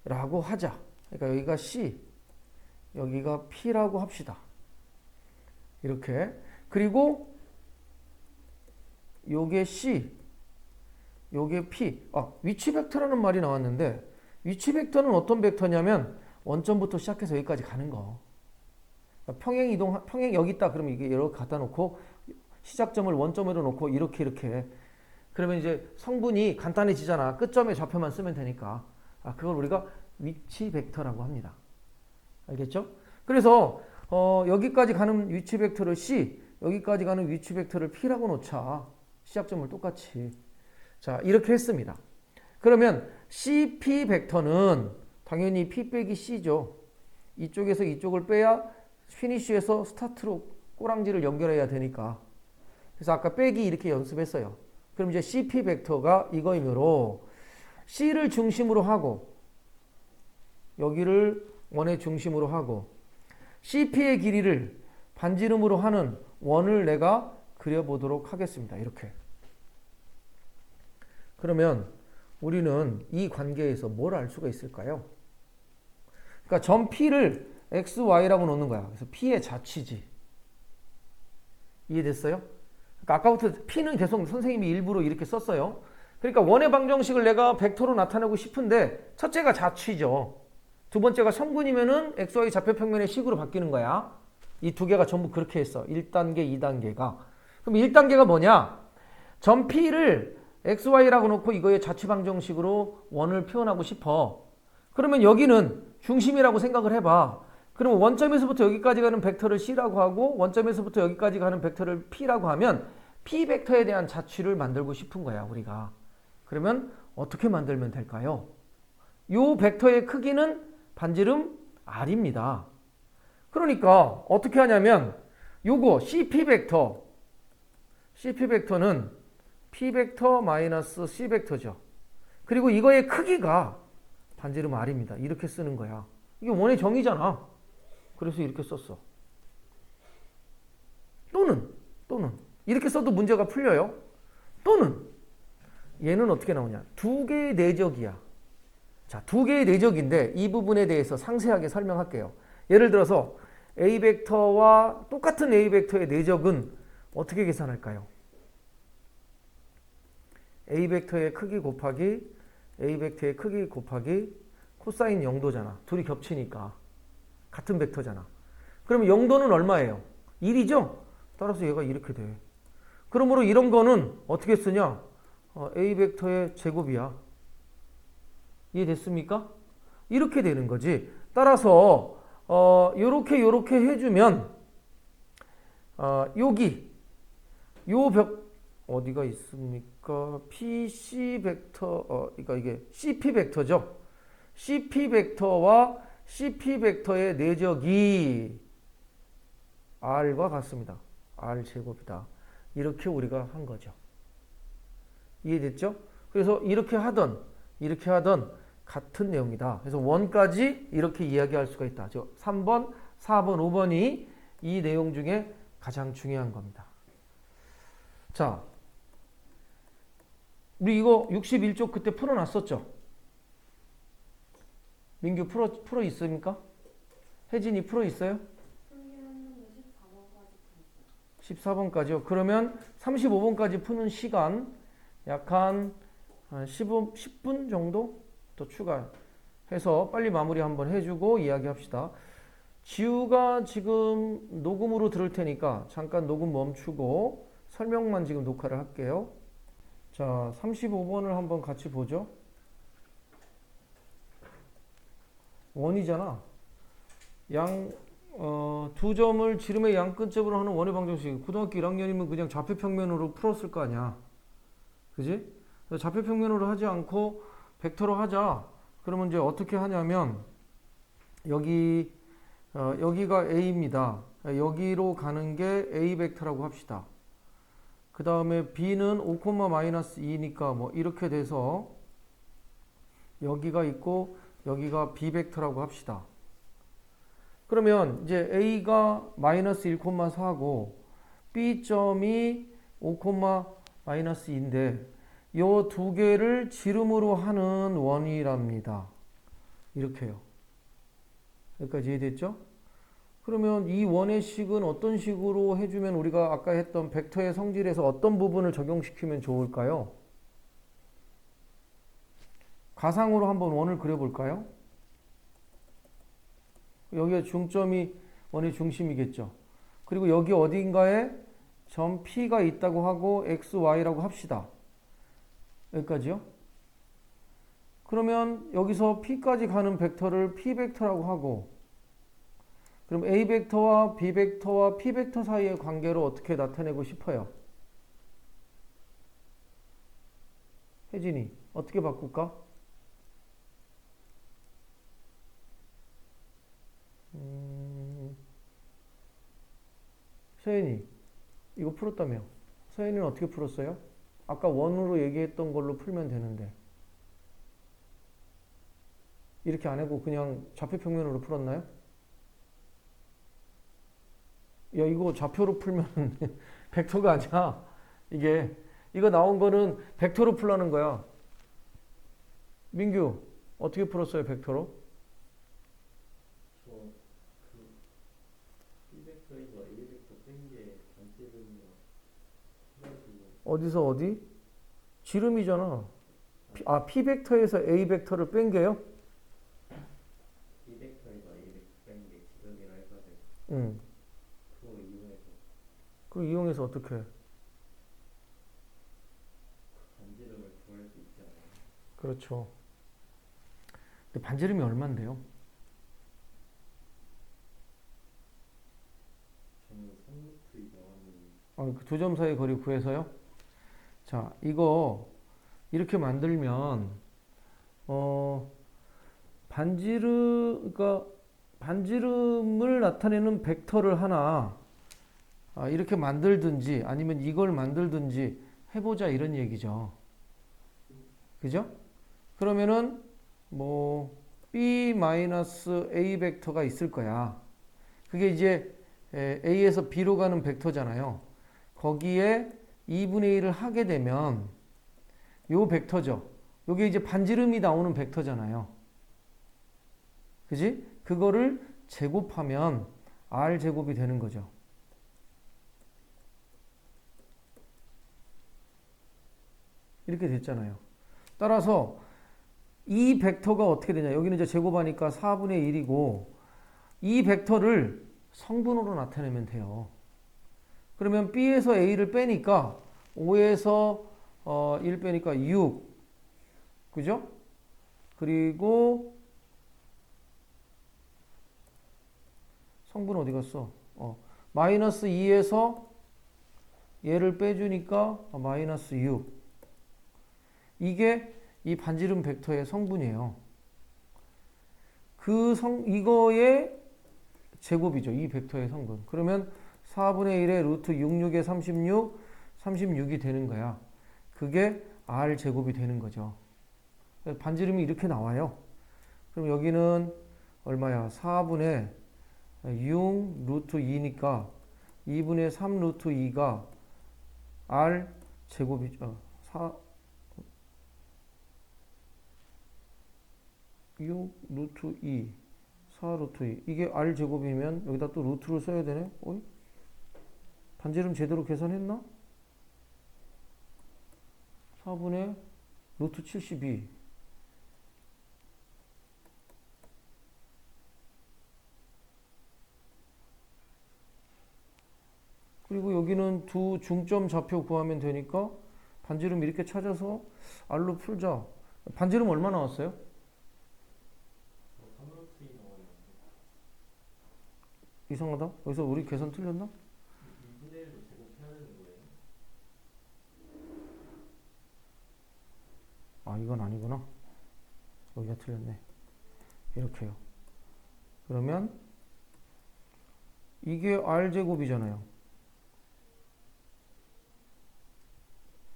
P라고 하자. 그러니까 여기가 C, 여기가 P라고 합시다. 이렇게. 그리고 요게 C, 요게 P. 위치 벡터라는 말이 나왔는데 위치 벡터는 어떤 벡터냐면 원점부터 시작해서 여기까지 가는 거. 평행 이동, 평행 여기 있다. 그러면 이게 이렇게 갖다 놓고 시작점을 원점으로 놓고 이렇게. 그러면 이제 성분이 간단해지잖아. 끝점의 좌표만 쓰면 되니까. 그걸 우리가 위치 벡터라고 합니다. 알겠죠? 그래서 여기까지 가는 위치 벡터를 C, 여기까지 가는 위치 벡터를 P라고 놓자. 시작점을 똑같이. 자, 이렇게 했습니다. 그러면 CP 벡터는 당연히 P 빼기 C죠. 이쪽에서 이쪽을 빼야 피니쉬에서 스타트로 꼬랑지를 연결해야 되니까. 그래서 아까 빼기 이렇게 연습했어요. 그럼 이제 CP 벡터가 이거이므로 C를 중심으로 하고 여기를 원의 중심으로 하고 CP의 길이를 반지름으로 하는 원을 내가 그려보도록 하겠습니다. 이렇게. 그러면 우리는 이 관계에서 뭘 알 수가 있을까요? 그러니까 점 P를 x, y라고 놓는 거야. 그래서 P의 자취지. 이해됐어요? 그러니까 아까부터 P는 계속 선생님이 일부러 이렇게 썼어요. 그러니까 원의 방정식을 내가 벡터로 나타내고 싶은데 첫째가 자취죠. 두 번째가 성분이면은 xy 좌표평면의 식으로 바뀌는 거야. 이 두 개가 전부 그렇게 했어. 1단계, 2단계가. 그럼 1단계가 뭐냐? 점 P를 xy라고 놓고 이거의 자취방정식으로 원을 표현하고 싶어. 그러면 여기는 중심이라고 생각을 해봐. 그러면 원점에서부터 여기까지 가는 벡터를 C라고 하고 원점에서부터 여기까지 가는 벡터를 P라고 하면 P 벡터에 대한 자취를 만들고 싶은 거야, 우리가. 그러면 어떻게 만들면 될까요? 요 벡터의 크기는 반지름 R입니다. 그러니까 어떻게 하냐면 요거 CP 벡터는 P 벡터 마이너스 C 벡터죠. 그리고 이거의 크기가 반지름 R입니다. 이렇게 쓰는 거야. 이게 원의 정의잖아. 그래서 이렇게 썼어. 또는 이렇게 써도 문제가 풀려요. 또는 얘는 어떻게 나오냐? 두 개의 내적이야. 자, 두 개의 내적인데 이 부분에 대해서 상세하게 설명할게요. 예를 들어서 A 벡터와 똑같은 A 벡터의 내적은 어떻게 계산할까요? A 벡터의 크기 곱하기 A 벡터의 크기 곱하기 코사인 0도잖아. 둘이 겹치니까. 같은 벡터잖아. 그러면 0도는 얼마예요? 1이죠? 따라서 얘가 이렇게 돼. 그러므로 이런 거는 어떻게 쓰냐? A 벡터의 제곱이야. 이해됐습니까? 이렇게 되는 거지. 따라서 요렇게 해주면 여기 요 벽 어디가 있습니까? PC 벡터 그러니까 이게 CP 벡터죠. CP 벡터와 CP 벡터의 내적이 R과 같습니다. R 제곱이다. 이렇게 우리가 한 거죠. 이해됐죠? 그래서 이렇게 하던 같은 내용이다. 그래서 원까지 이렇게 이야기할 수가 있다. 저 3번, 4번, 5번이 이 내용 중에 가장 중요한 겁니다. 자, 우리 이거 61쪽 그때 풀어놨었죠? 민규 풀어 있습니까? 혜진이 풀어 있어요? 14번까지요. 그러면 35번까지 푸는 시간 약 한 10분 정도 더 추가해서 빨리 마무리 한번 해주고 이야기합시다. 지우가 지금 녹음으로 들을 테니까 잠깐 녹음 멈추고 설명만 지금 녹화를 할게요. 자, 35번을 한번 같이 보죠. 원이잖아. 두 점을 지름의 양끝점으로 하는 원의 방정식. 고등학교 1학년이면 그냥 좌표평면으로 풀었을 거 아니야. 그지? 좌표평면으로 하지 않고 벡터로 하자. 그러면 이제 어떻게 하냐면 여기가 A입니다. 여기로 가는 게 A 벡터라고 합시다. 그 다음에 B는 5,-2니까 뭐 이렇게 돼서 여기가 있고 여기가 B 벡터라고 합시다. 그러면 이제 A가 마이너스 1,4고 B점이 5,-2인데 이 두 개를 지름으로 하는 원이랍니다. 이렇게요. 여기까지 이해됐죠? 그러면 이 원의 식은 어떤 식으로 해주면 우리가 아까 했던 벡터의 성질에서 어떤 부분을 적용시키면 좋을까요? 가상으로 한번 원을 그려볼까요? 여기가 중점이 원의 중심이겠죠. 그리고 여기 어딘가에 점 P가 있다고 하고 X, Y라고 합시다. 여기까지요. 그러면 여기서 P까지 가는 벡터를 P 벡터라고 하고 그럼 A 벡터와 B 벡터와 P 벡터 사이의 관계를 어떻게 나타내고 싶어요? 혜진이 어떻게 바꿀까? 서연이 이거 풀었다며? 서연이는 어떻게 풀었어요? 아까 원으로 얘기했던 걸로 풀면 되는데 이렇게 안 하고 그냥 좌표평면으로 풀었나요? 야, 이거 좌표로 풀면 벡터가 아니야. 이거 나온 거는 벡터로 풀라는 거야. 민규 어떻게 풀었어요, 벡터로? 어디서 어디? 지름이잖아. P 벡터에서 A 벡터를 뺀 게요? B 벡터에서 A 벡터 뺀 게 지름이라 해가지고. 응. 그거 이용해서 어떻게? 반지름을 구할 수 있지 않아요? 그렇죠. 근데 반지름이 얼만데요? 저는 3루트 이상하면 두 점 사이의 거리 구해서요. 자, 이거 이렇게 만들면 그러니까 반지름을 나타내는 벡터를 하나 이렇게 만들든지 아니면 이걸 만들든지 해보자 이런 얘기죠. 그죠? 그러면은 뭐 B-A 벡터가 있을 거야. 그게 이제 A에서 B로 가는 벡터잖아요. 거기에 2분의 1을 하게 되면 요 벡터죠. 요게 이제 반지름이 나오는 벡터잖아요. 그지? 그거를 제곱하면 R 제곱이 되는 거죠. 이렇게 됐잖아요. 따라서 이 벡터가 어떻게 되냐. 여기는 이제 제곱하니까 4분의 1이고 이 벡터를 성분으로 나타내면 돼요. 그러면 B에서 A를 빼니까 5에서 1 빼니까 6. 그죠? 그리고 성분 어디 갔어? 마이너스 2에서 얘를 빼주니까 마이너스 6. 이게 이 반지름 벡터의 성분이에요. 이거의 제곱이죠. 이 벡터의 성분. 그러면 4분의 1의 루트 66에 36, 36이 되는 거야. 그게 R 제곱이 되는 거죠. 반지름이 이렇게 나와요. 그럼 여기는 얼마야? 4분의 6 루트 2니까 2분의 3 루트 2가 R 제곱이죠. 6 루트 2, 4 루트 2. 이게 R 제곱이면 여기다 또 루트를 써야 되네? 어이? 반지름 제대로 계산했나? 4분의 루트 72. 그리고 여기는 두 중점 좌표 구하면 되니까 반지름 이렇게 찾아서 R로 풀자. 반지름 얼마 나왔어요? 3루트 2 나와요. 이상하다. 여기서 우리 계산 틀렸나? 2분의 1로 제곱해야 되는 거예요? 이건 아니구나. 여기가 틀렸네. 이렇게요. 그러면 이게 R제곱이잖아요.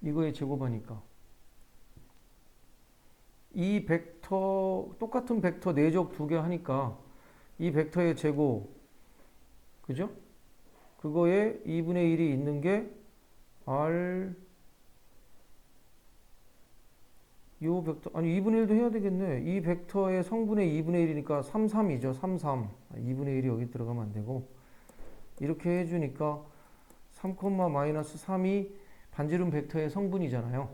이거에 제곱하니까 이 벡터 똑같은 벡터 내적 두 개 하니까 이 벡터의 제곱 그죠? 그거에 2분의 1이 있는 게 R 요 벡터 2분의 1도 해야 되겠네. 이 벡터의 성분의 2분의 1이니까 33이죠. 33 2분의 1이 여기 들어가면 안 되고 이렇게 해주니까 3, 마이너스 3이 반지름 벡터의 성분이잖아요.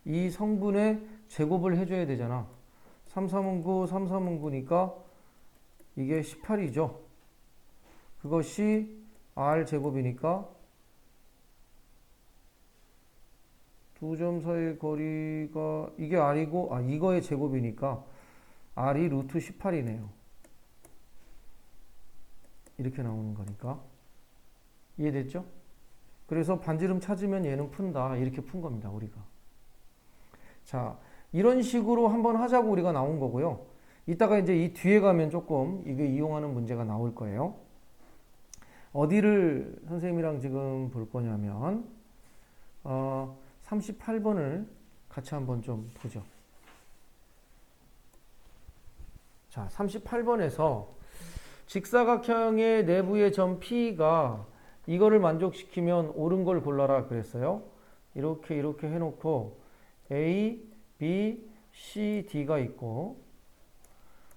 이 성분의 제곱을 해줘야 되잖아. 3, 3은 9, 3, 3은 9니까 이게 18이죠. 그것이 R 제곱이니까 두 점 사이의 거리가 이게 R이고 이거의 제곱이니까 R이 루트 18이네요. 이렇게 나오는 거니까. 이해됐죠? 그래서 반지름 찾으면 얘는 푼다. 이렇게 푼 겁니다. 우리가. 자, 이런 식으로 한번 하자고 우리가 나온 거고요. 이따가 이제 이 뒤에 가면 조금 이게 이용하는 문제가 나올 거예요. 어디를 선생님이랑 지금 볼 거냐면 38번을 같이 한번 좀 보죠. 자, 38번에서 직사각형의 내부의 점 P가 이거를 만족시키면 옳은 걸 골라라 그랬어요. 이렇게 해놓고 A, B, C, D가 있고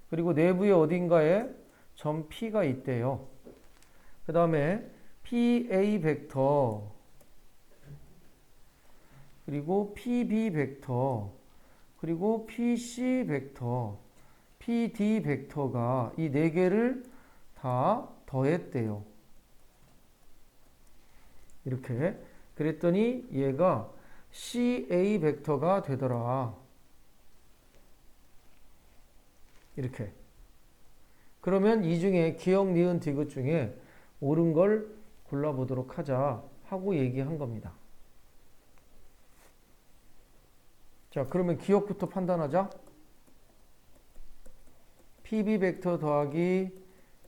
그리고 내부에 어딘가에 점 P가 있대요. 그 다음에 PA 벡터 그리고 PB 벡터 그리고 PC 벡터 PD 벡터가 이 네 개를 다 더했대요. 이렇게 그랬더니 얘가 CA 벡터가 되더라. 이렇게. 그러면 이 중에 기역, 니은, 디귿 중에 옳은 걸 골라보도록 하자 하고 얘기한 겁니다. 자, 그러면 기억부터 판단하자. PB 벡터 더하기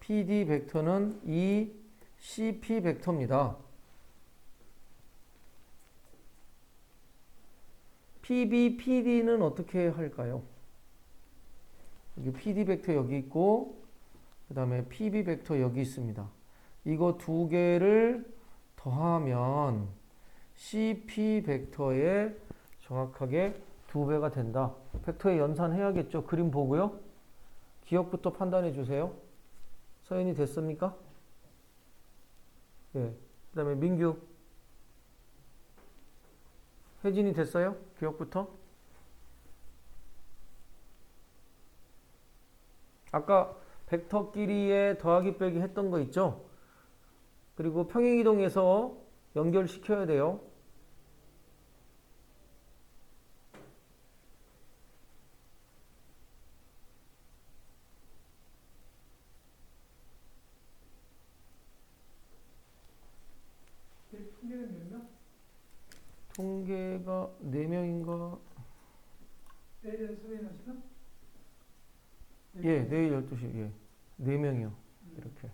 PD 벡터는 이 CP 벡터입니다. PB, PD는 어떻게 할까요? 여기 PD 벡터 여기 있고 그 다음에 PB 벡터 여기 있습니다. 이거 두 개를 더하면 CP 벡터의 정확하게 2배가 된다. 벡터의 연산해야겠죠. 그림 보고요. 기억부터 판단해 주세요. 서연이 됐습니까? 예. 그 다음에 민규. 혜진이 됐어요? 기억부터? 아까 벡터끼리의 더하기 빼기 했던 거 있죠? 그리고 평행이동해서 연결시켜야 돼요. 통계는 몇 명? 통계가 4명인가? 내일은 수업이나 시간? 예, 내일 12시. 예. 4명이요. 이렇게.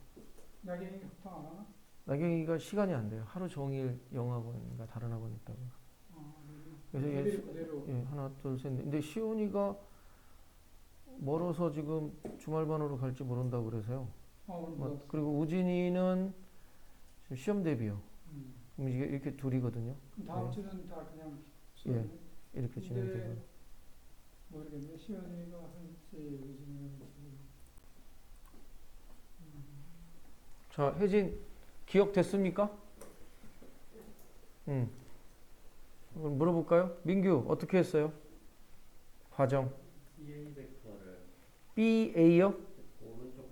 나경이 협상 안 하나? 나경이가 시간이 안 돼요. 하루 종일 영학원인가 다른 학원 있다고. 그래서 내일 그대로. 예, 하나, 둘, 셋, 넷. 근데 시온이가 멀어서 지금 주말반으로 갈지 모른다고 그래서요. 오늘 뭐, 그리고 우진이는 지금 시험 대비요. 음. 그럼 이게 이렇게 둘이거든요. 그럼 다음 네. 주는 다 그냥 예. 이렇게 진행되고. 모르겠네. 시원이가 할지 우진이가 할지. 자, 혜진 기억됐습니까? 그럼 물어볼까요? 민규 어떻게 했어요? 과정. CA 벡터를 BA요? 오른쪽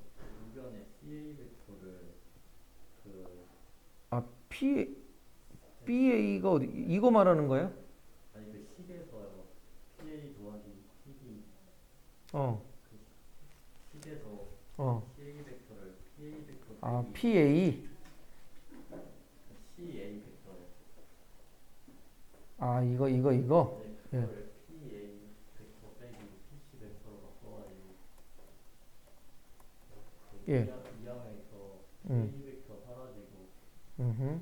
우변에 CA 벡터를 그 아, BA가 어디? 이거 말하는 거예요? 아니 그 식에서요. PA 더하기 PD 어, 그 식에서 어. CA 벡터를 PA 벡터 아, 빼기 PA. CA 벡터를 아, 이거. 네, 예. 그거를 PA 벡터 빼기 PC 벡터로 바꿔가지고 그 예. 이항에서 음. A 벡터 사라지고 음흠.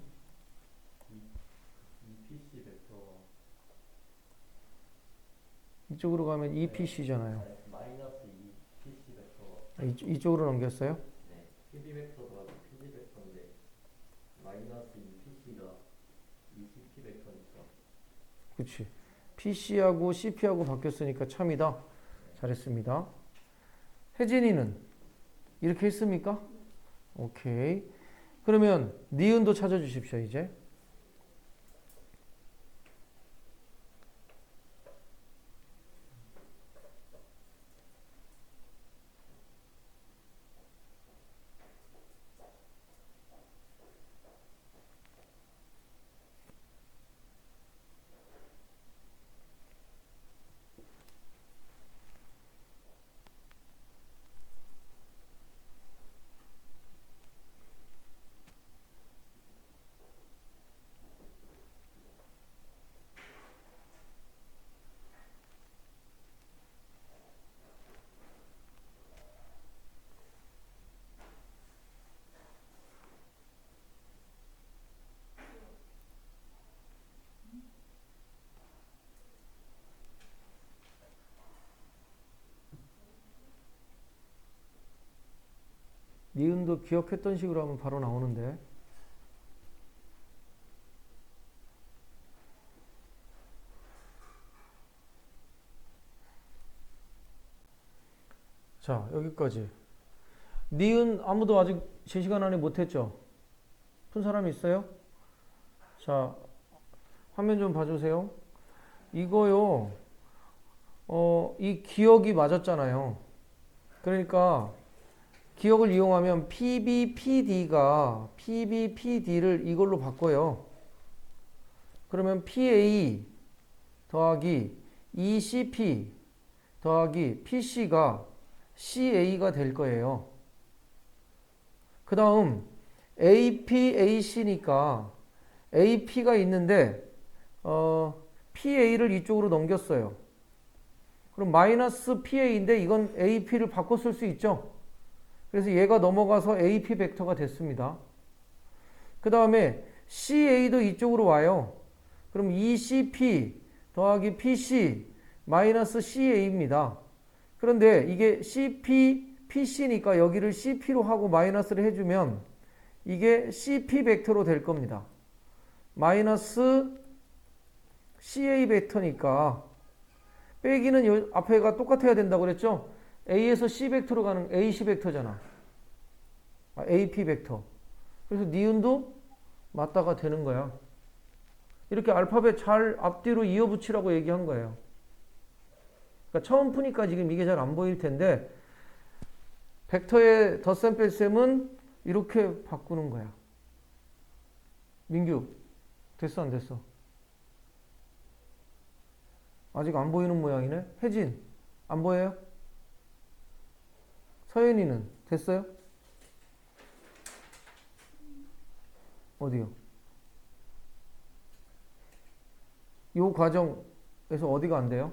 이 PC 벡터가 이쪽으로 가면 EPC잖아요. 마이너스 2 PC 벡터가 아, 이쪽으로 넘겼어요? 네, PB 벡터 더하기 PD 벡터인데 마이너스 2 PC가 2 CP 벡터니까 그치. PC하고 CP하고 바뀌었으니까 참이다. 잘했습니다. 혜진이는 이렇게 했습니까? 오케이. 그러면 니은도 찾아주십시오, 이제. 니은도 기억했던 식으로 하면 바로 나오는데. 자, 여기까지. 니은 아무도 아직 제 시간 안에 못했죠? 푼 사람 있어요? 자, 화면 좀 봐주세요. 이거요, 이 기억이 맞았잖아요. 그러니까 기억을 이용하면 PBPD가 PBPD를 이걸로 바꿔요. 그러면 PA 더하기 ECP 더하기 PC가 CA가 될 거예요. 그 다음 APAC니까 AP가 있는데 PA를 이쪽으로 넘겼어요. 그럼 마이너스 PA인데 이건 AP를 바꿔 쓸 수 있죠. 그래서 얘가 넘어가서 AP 벡터가 됐습니다. 그 다음에 CA도 이쪽으로 와요. 그럼 ECP 더하기 PC 마이너스 CA입니다. 그런데 이게 CP, PC니까 여기를 CP로 하고 마이너스를 해주면 이게 CP 벡터로 될 겁니다. 마이너스 CA 벡터니까 빼기는 요 앞에가 똑같아야 된다고 그랬죠? A에서 C 벡터로 가는 AC 벡터잖아. AP 벡터. 그래서 니은도 맞다가 되는 거야. 이렇게 알파벳 잘 앞뒤로 이어붙이라고 얘기한 거예요. 그러니까 처음 푸니까 지금 이게 잘 안 보일 텐데 벡터의 덧셈 뺄셈은 이렇게 바꾸는 거야. 민규 됐어 안 됐어? 아직 안 보이는 모양이네. 혜진 안 보여요? 서연이는 됐어요? 어디요? 요 과정에서 어디가 안 돼요?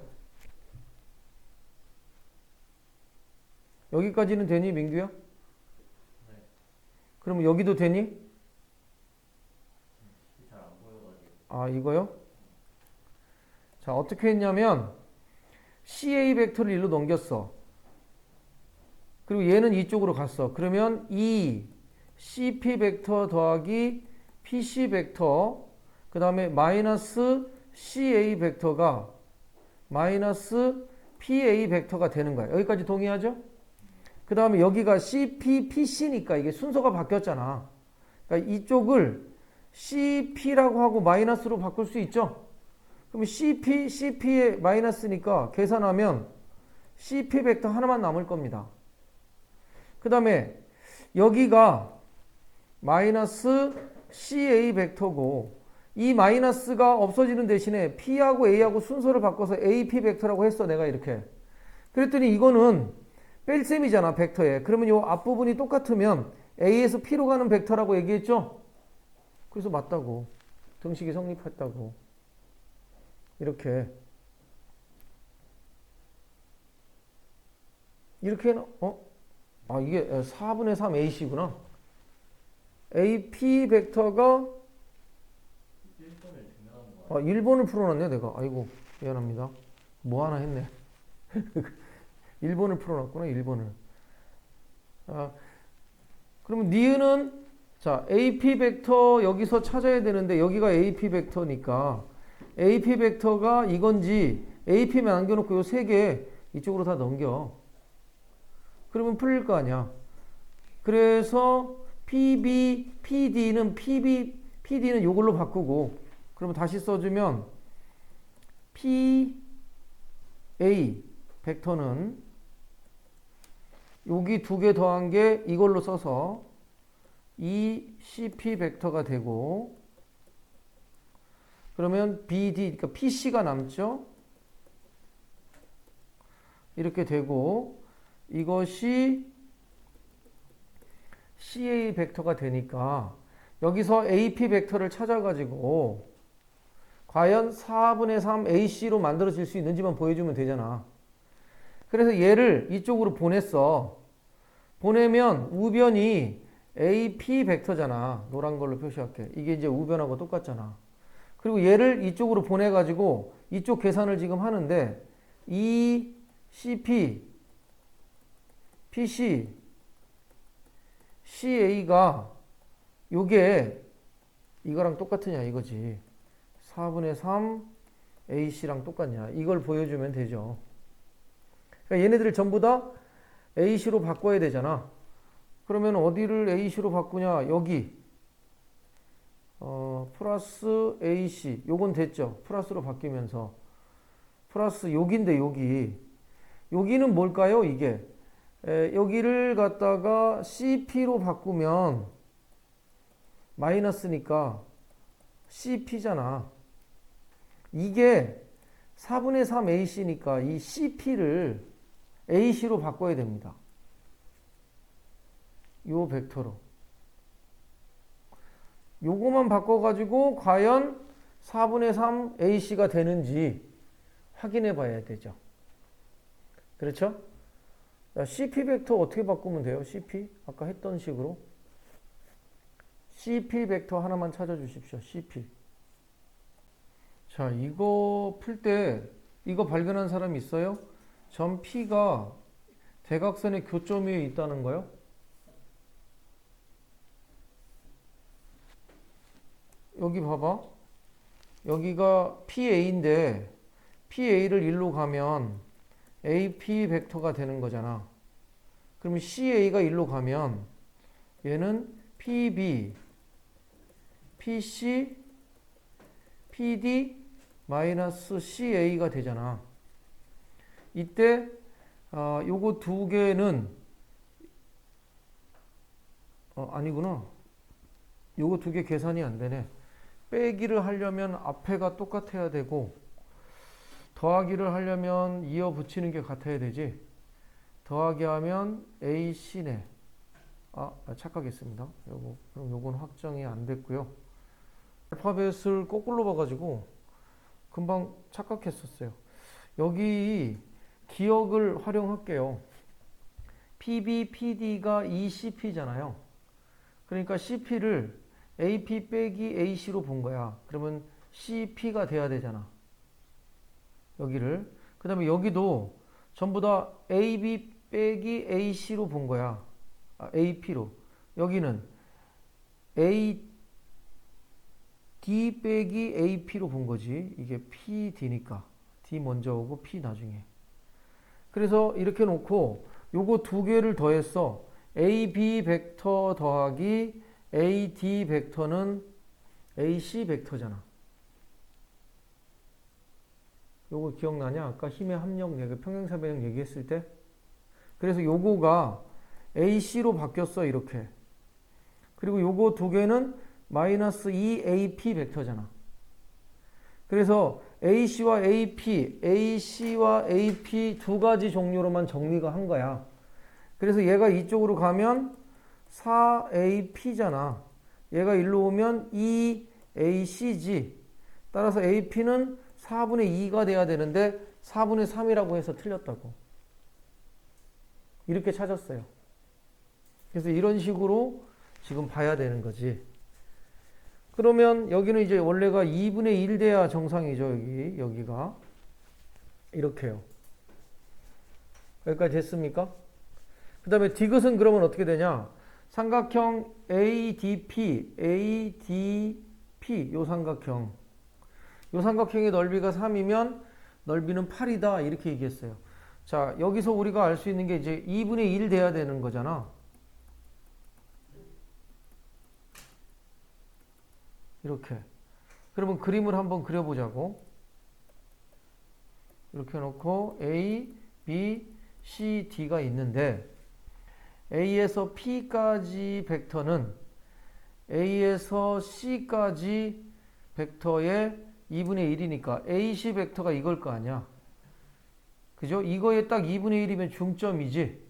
여기까지는 되니 민규야? 네. 그럼 여기도 되니? 잘 안 보여가지고. 아 이거요? 자 어떻게 했냐면 CA 벡터를 일로 넘겼어. 그리고 얘는 이쪽으로 갔어. 그러면 이 CP 벡터 더하기 PC 벡터 그 다음에 마이너스 CA 벡터가 마이너스 PA 벡터가 되는 거야. 여기까지 동의하죠? 그 다음에 여기가 CP, PC니까 이게 순서가 바뀌었잖아. 그러니까 이쪽을 CP라고 하고 마이너스로 바꿀 수 있죠? 그럼 CP, CP의 마이너스니까 계산하면 CP 벡터 하나만 남을 겁니다. 그 다음에 여기가 마이너스 CA 벡터고 이 마이너스가 없어지는 대신에 P하고 A하고 순서를 바꿔서 AP 벡터라고 했어. 내가 이렇게. 그랬더니 이거는 뺄셈이잖아. 벡터에. 그러면 이 앞부분이 똑같으면 A에서 P로 가는 벡터라고 얘기했죠? 그래서 맞다고. 등식이 성립했다고. 이렇게. 이렇게 이게 4분의 3 AC구나. AP 벡터가 1번을 증명한 거 1번을 풀어놨네 내가. 아이고 미안합니다. 뭐 하나 했네. 1번을 풀어놨구나. 1번을. 그러면 니은은 자 AP 벡터 여기서 찾아야 되는데 여기가 AP 벡터니까 AP 벡터가 이건지 AP만 남겨놓고 요 세 개 이쪽으로 다 넘겨. 그러면 풀릴 거 아니야. 그래서 PB, PD는 PD는 요걸로 바꾸고 그러면 다시 써주면 PA 벡터는 여기 두 개 더한 게 이걸로 써서 이 CP 벡터가 되고 그러면 BD, 그러니까 PC가 남죠. 이렇게 되고 이것이 CA 벡터가 되니까 여기서 AP 벡터를 찾아가지고 과연 4분의 3 AC로 만들어질 수 있는지만 보여주면 되잖아. 그래서 얘를 이쪽으로 보냈어. 보내면 우변이 AP 벡터잖아. 노란 걸로 표시할게. 이게 이제 우변하고 똑같잖아. 그리고 얘를 이쪽으로 보내가지고 이쪽 계산을 지금 하는데 이 CP, PC, CA가 요게 이거랑 똑같으냐 이거지. 4분의 3 AC랑 똑같냐. 이걸 보여주면 되죠. 그러니까 얘네들을 전부 다 AC로 바꿔야 되잖아. 그러면 어디를 AC로 바꾸냐. 여기 플러스 AC 요건 됐죠. 플러스로 바뀌면서 플러스 여기인데 여기는 뭘까요? 이게 여기를 갖다가 CP로 바꾸면 마이너스니까 CP잖아. 이게 4분의 3 AC니까 이 CP를 AC로 바꿔야 됩니다. 요 벡터로. 요거만 바꿔가지고 과연 4분의 3 AC가 되는지 확인해 봐야 되죠. 그렇죠? 자, CP 벡터 어떻게 바꾸면 돼요? CP? 아까 했던 식으로. CP 벡터 하나만 찾아주십시오. CP. 자, 이거 풀 때 이거 발견한 사람 있어요? 점 P가 대각선의 교점 위에 있다는 거요? 여기 봐봐. 여기가 PA인데 PA를 1로 가면 AP 벡터가 되는 거잖아. 그러면 CA가 1로 가면 얘는 PB, PC, PD 마이너스 CA가 되잖아. 이때 요거 두 개는 아니구나. 요거 두 개 계산이 안 되네. 빼기를 하려면 앞에가 똑같아야 되고 더하기를 하려면 이어 붙이는 게 같아야 되지. 더하기 하면 AC네. 착각했습니다. 그럼 요건 확정이 안 됐고요. 알파벳을 거꾸로 봐가지고 금방 착각했었어요. 여기 기억을 활용할게요. PB, PD가 ECP잖아요. 그러니까 CP를 AP 빼기 AC로 본 거야. 그러면 CP가 돼야 되잖아. 여기를. 그 다음에 여기도 전부 다 AB 빼기 AC로 본 거야. AP로. 여기는 AD 빼기 AP로 본 거지. 이게 PD니까. D 먼저 오고 P 나중에. 그래서 이렇게 놓고 요거 두 개를 더했어. AB 벡터 더하기 AD 벡터는 AC 벡터잖아. 요거 기억나냐? 아까 힘의 합력 얘기, 평행사변형 얘기했을 때. 그래서 요거가 AC로 바뀌었어, 이렇게. 그리고 요거 두 개는 마이너스 2AP 벡터잖아. 그래서 AC와 AP, AC와 AP 두 가지 종류로만 정리가 한 거야. 그래서 얘가 이쪽으로 가면 4AP잖아. 얘가 일로 오면 2AC지. 따라서 AP는 4분의 2가 돼야 되는데 4분의 3이라고 해서 틀렸다고. 이렇게 찾았어요. 그래서 이런 식으로 지금 봐야 되는 거지. 그러면 여기는 이제 원래가 2분의 1 돼야 정상이죠. 여기가. 이렇게요. 여기까지 됐습니까? 그 다음에 디귿은 그러면 어떻게 되냐? 삼각형 ADP, ADP 요 삼각형. 요 삼각형의 넓이가 3이면 넓이는 8이다. 이렇게 얘기했어요. 자, 여기서 우리가 알 수 있는 게 이제 2분의 1 돼야 되는 거잖아. 이렇게. 그러면 그림을 한번 그려보자고. 이렇게 놓고 A, B, C, D가 있는데 A에서 P까지 벡터는 A에서 C까지 벡터의 2분의 1이니까 AC 벡터가 이걸 거 아니야. 그죠? 이거에 딱 2분의 1이면 중점이지.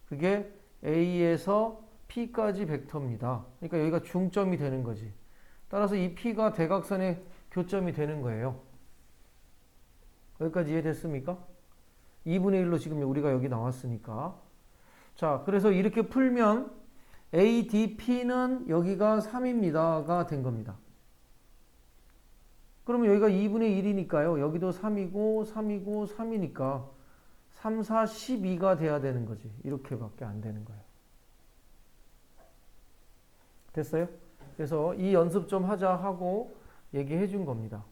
그게 A에서 P까지 벡터입니다. 그러니까 여기가 중점이 되는 거지. 따라서 이 P가 대각선의 교점이 되는 거예요. 여기까지 이해됐습니까? 2분의 1로 지금 우리가 여기 나왔으니까. 자, 그래서 이렇게 풀면 ADP는 여기가 3입니다가 된 겁니다. 그러면 여기가 2분의 1이니까요. 여기도 3이고 3이고 3이니까 3, 4, 12가 돼야 되는 거지. 이렇게밖에 안 되는 거예요. 됐어요? 그래서 이 연습 좀 하자 하고 얘기해 준 겁니다.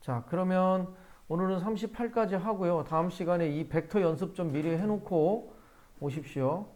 자, 그러면 오늘은 38까지 하고요. 다음 시간에 이 벡터 연습 좀 미리 해놓고 오십시오.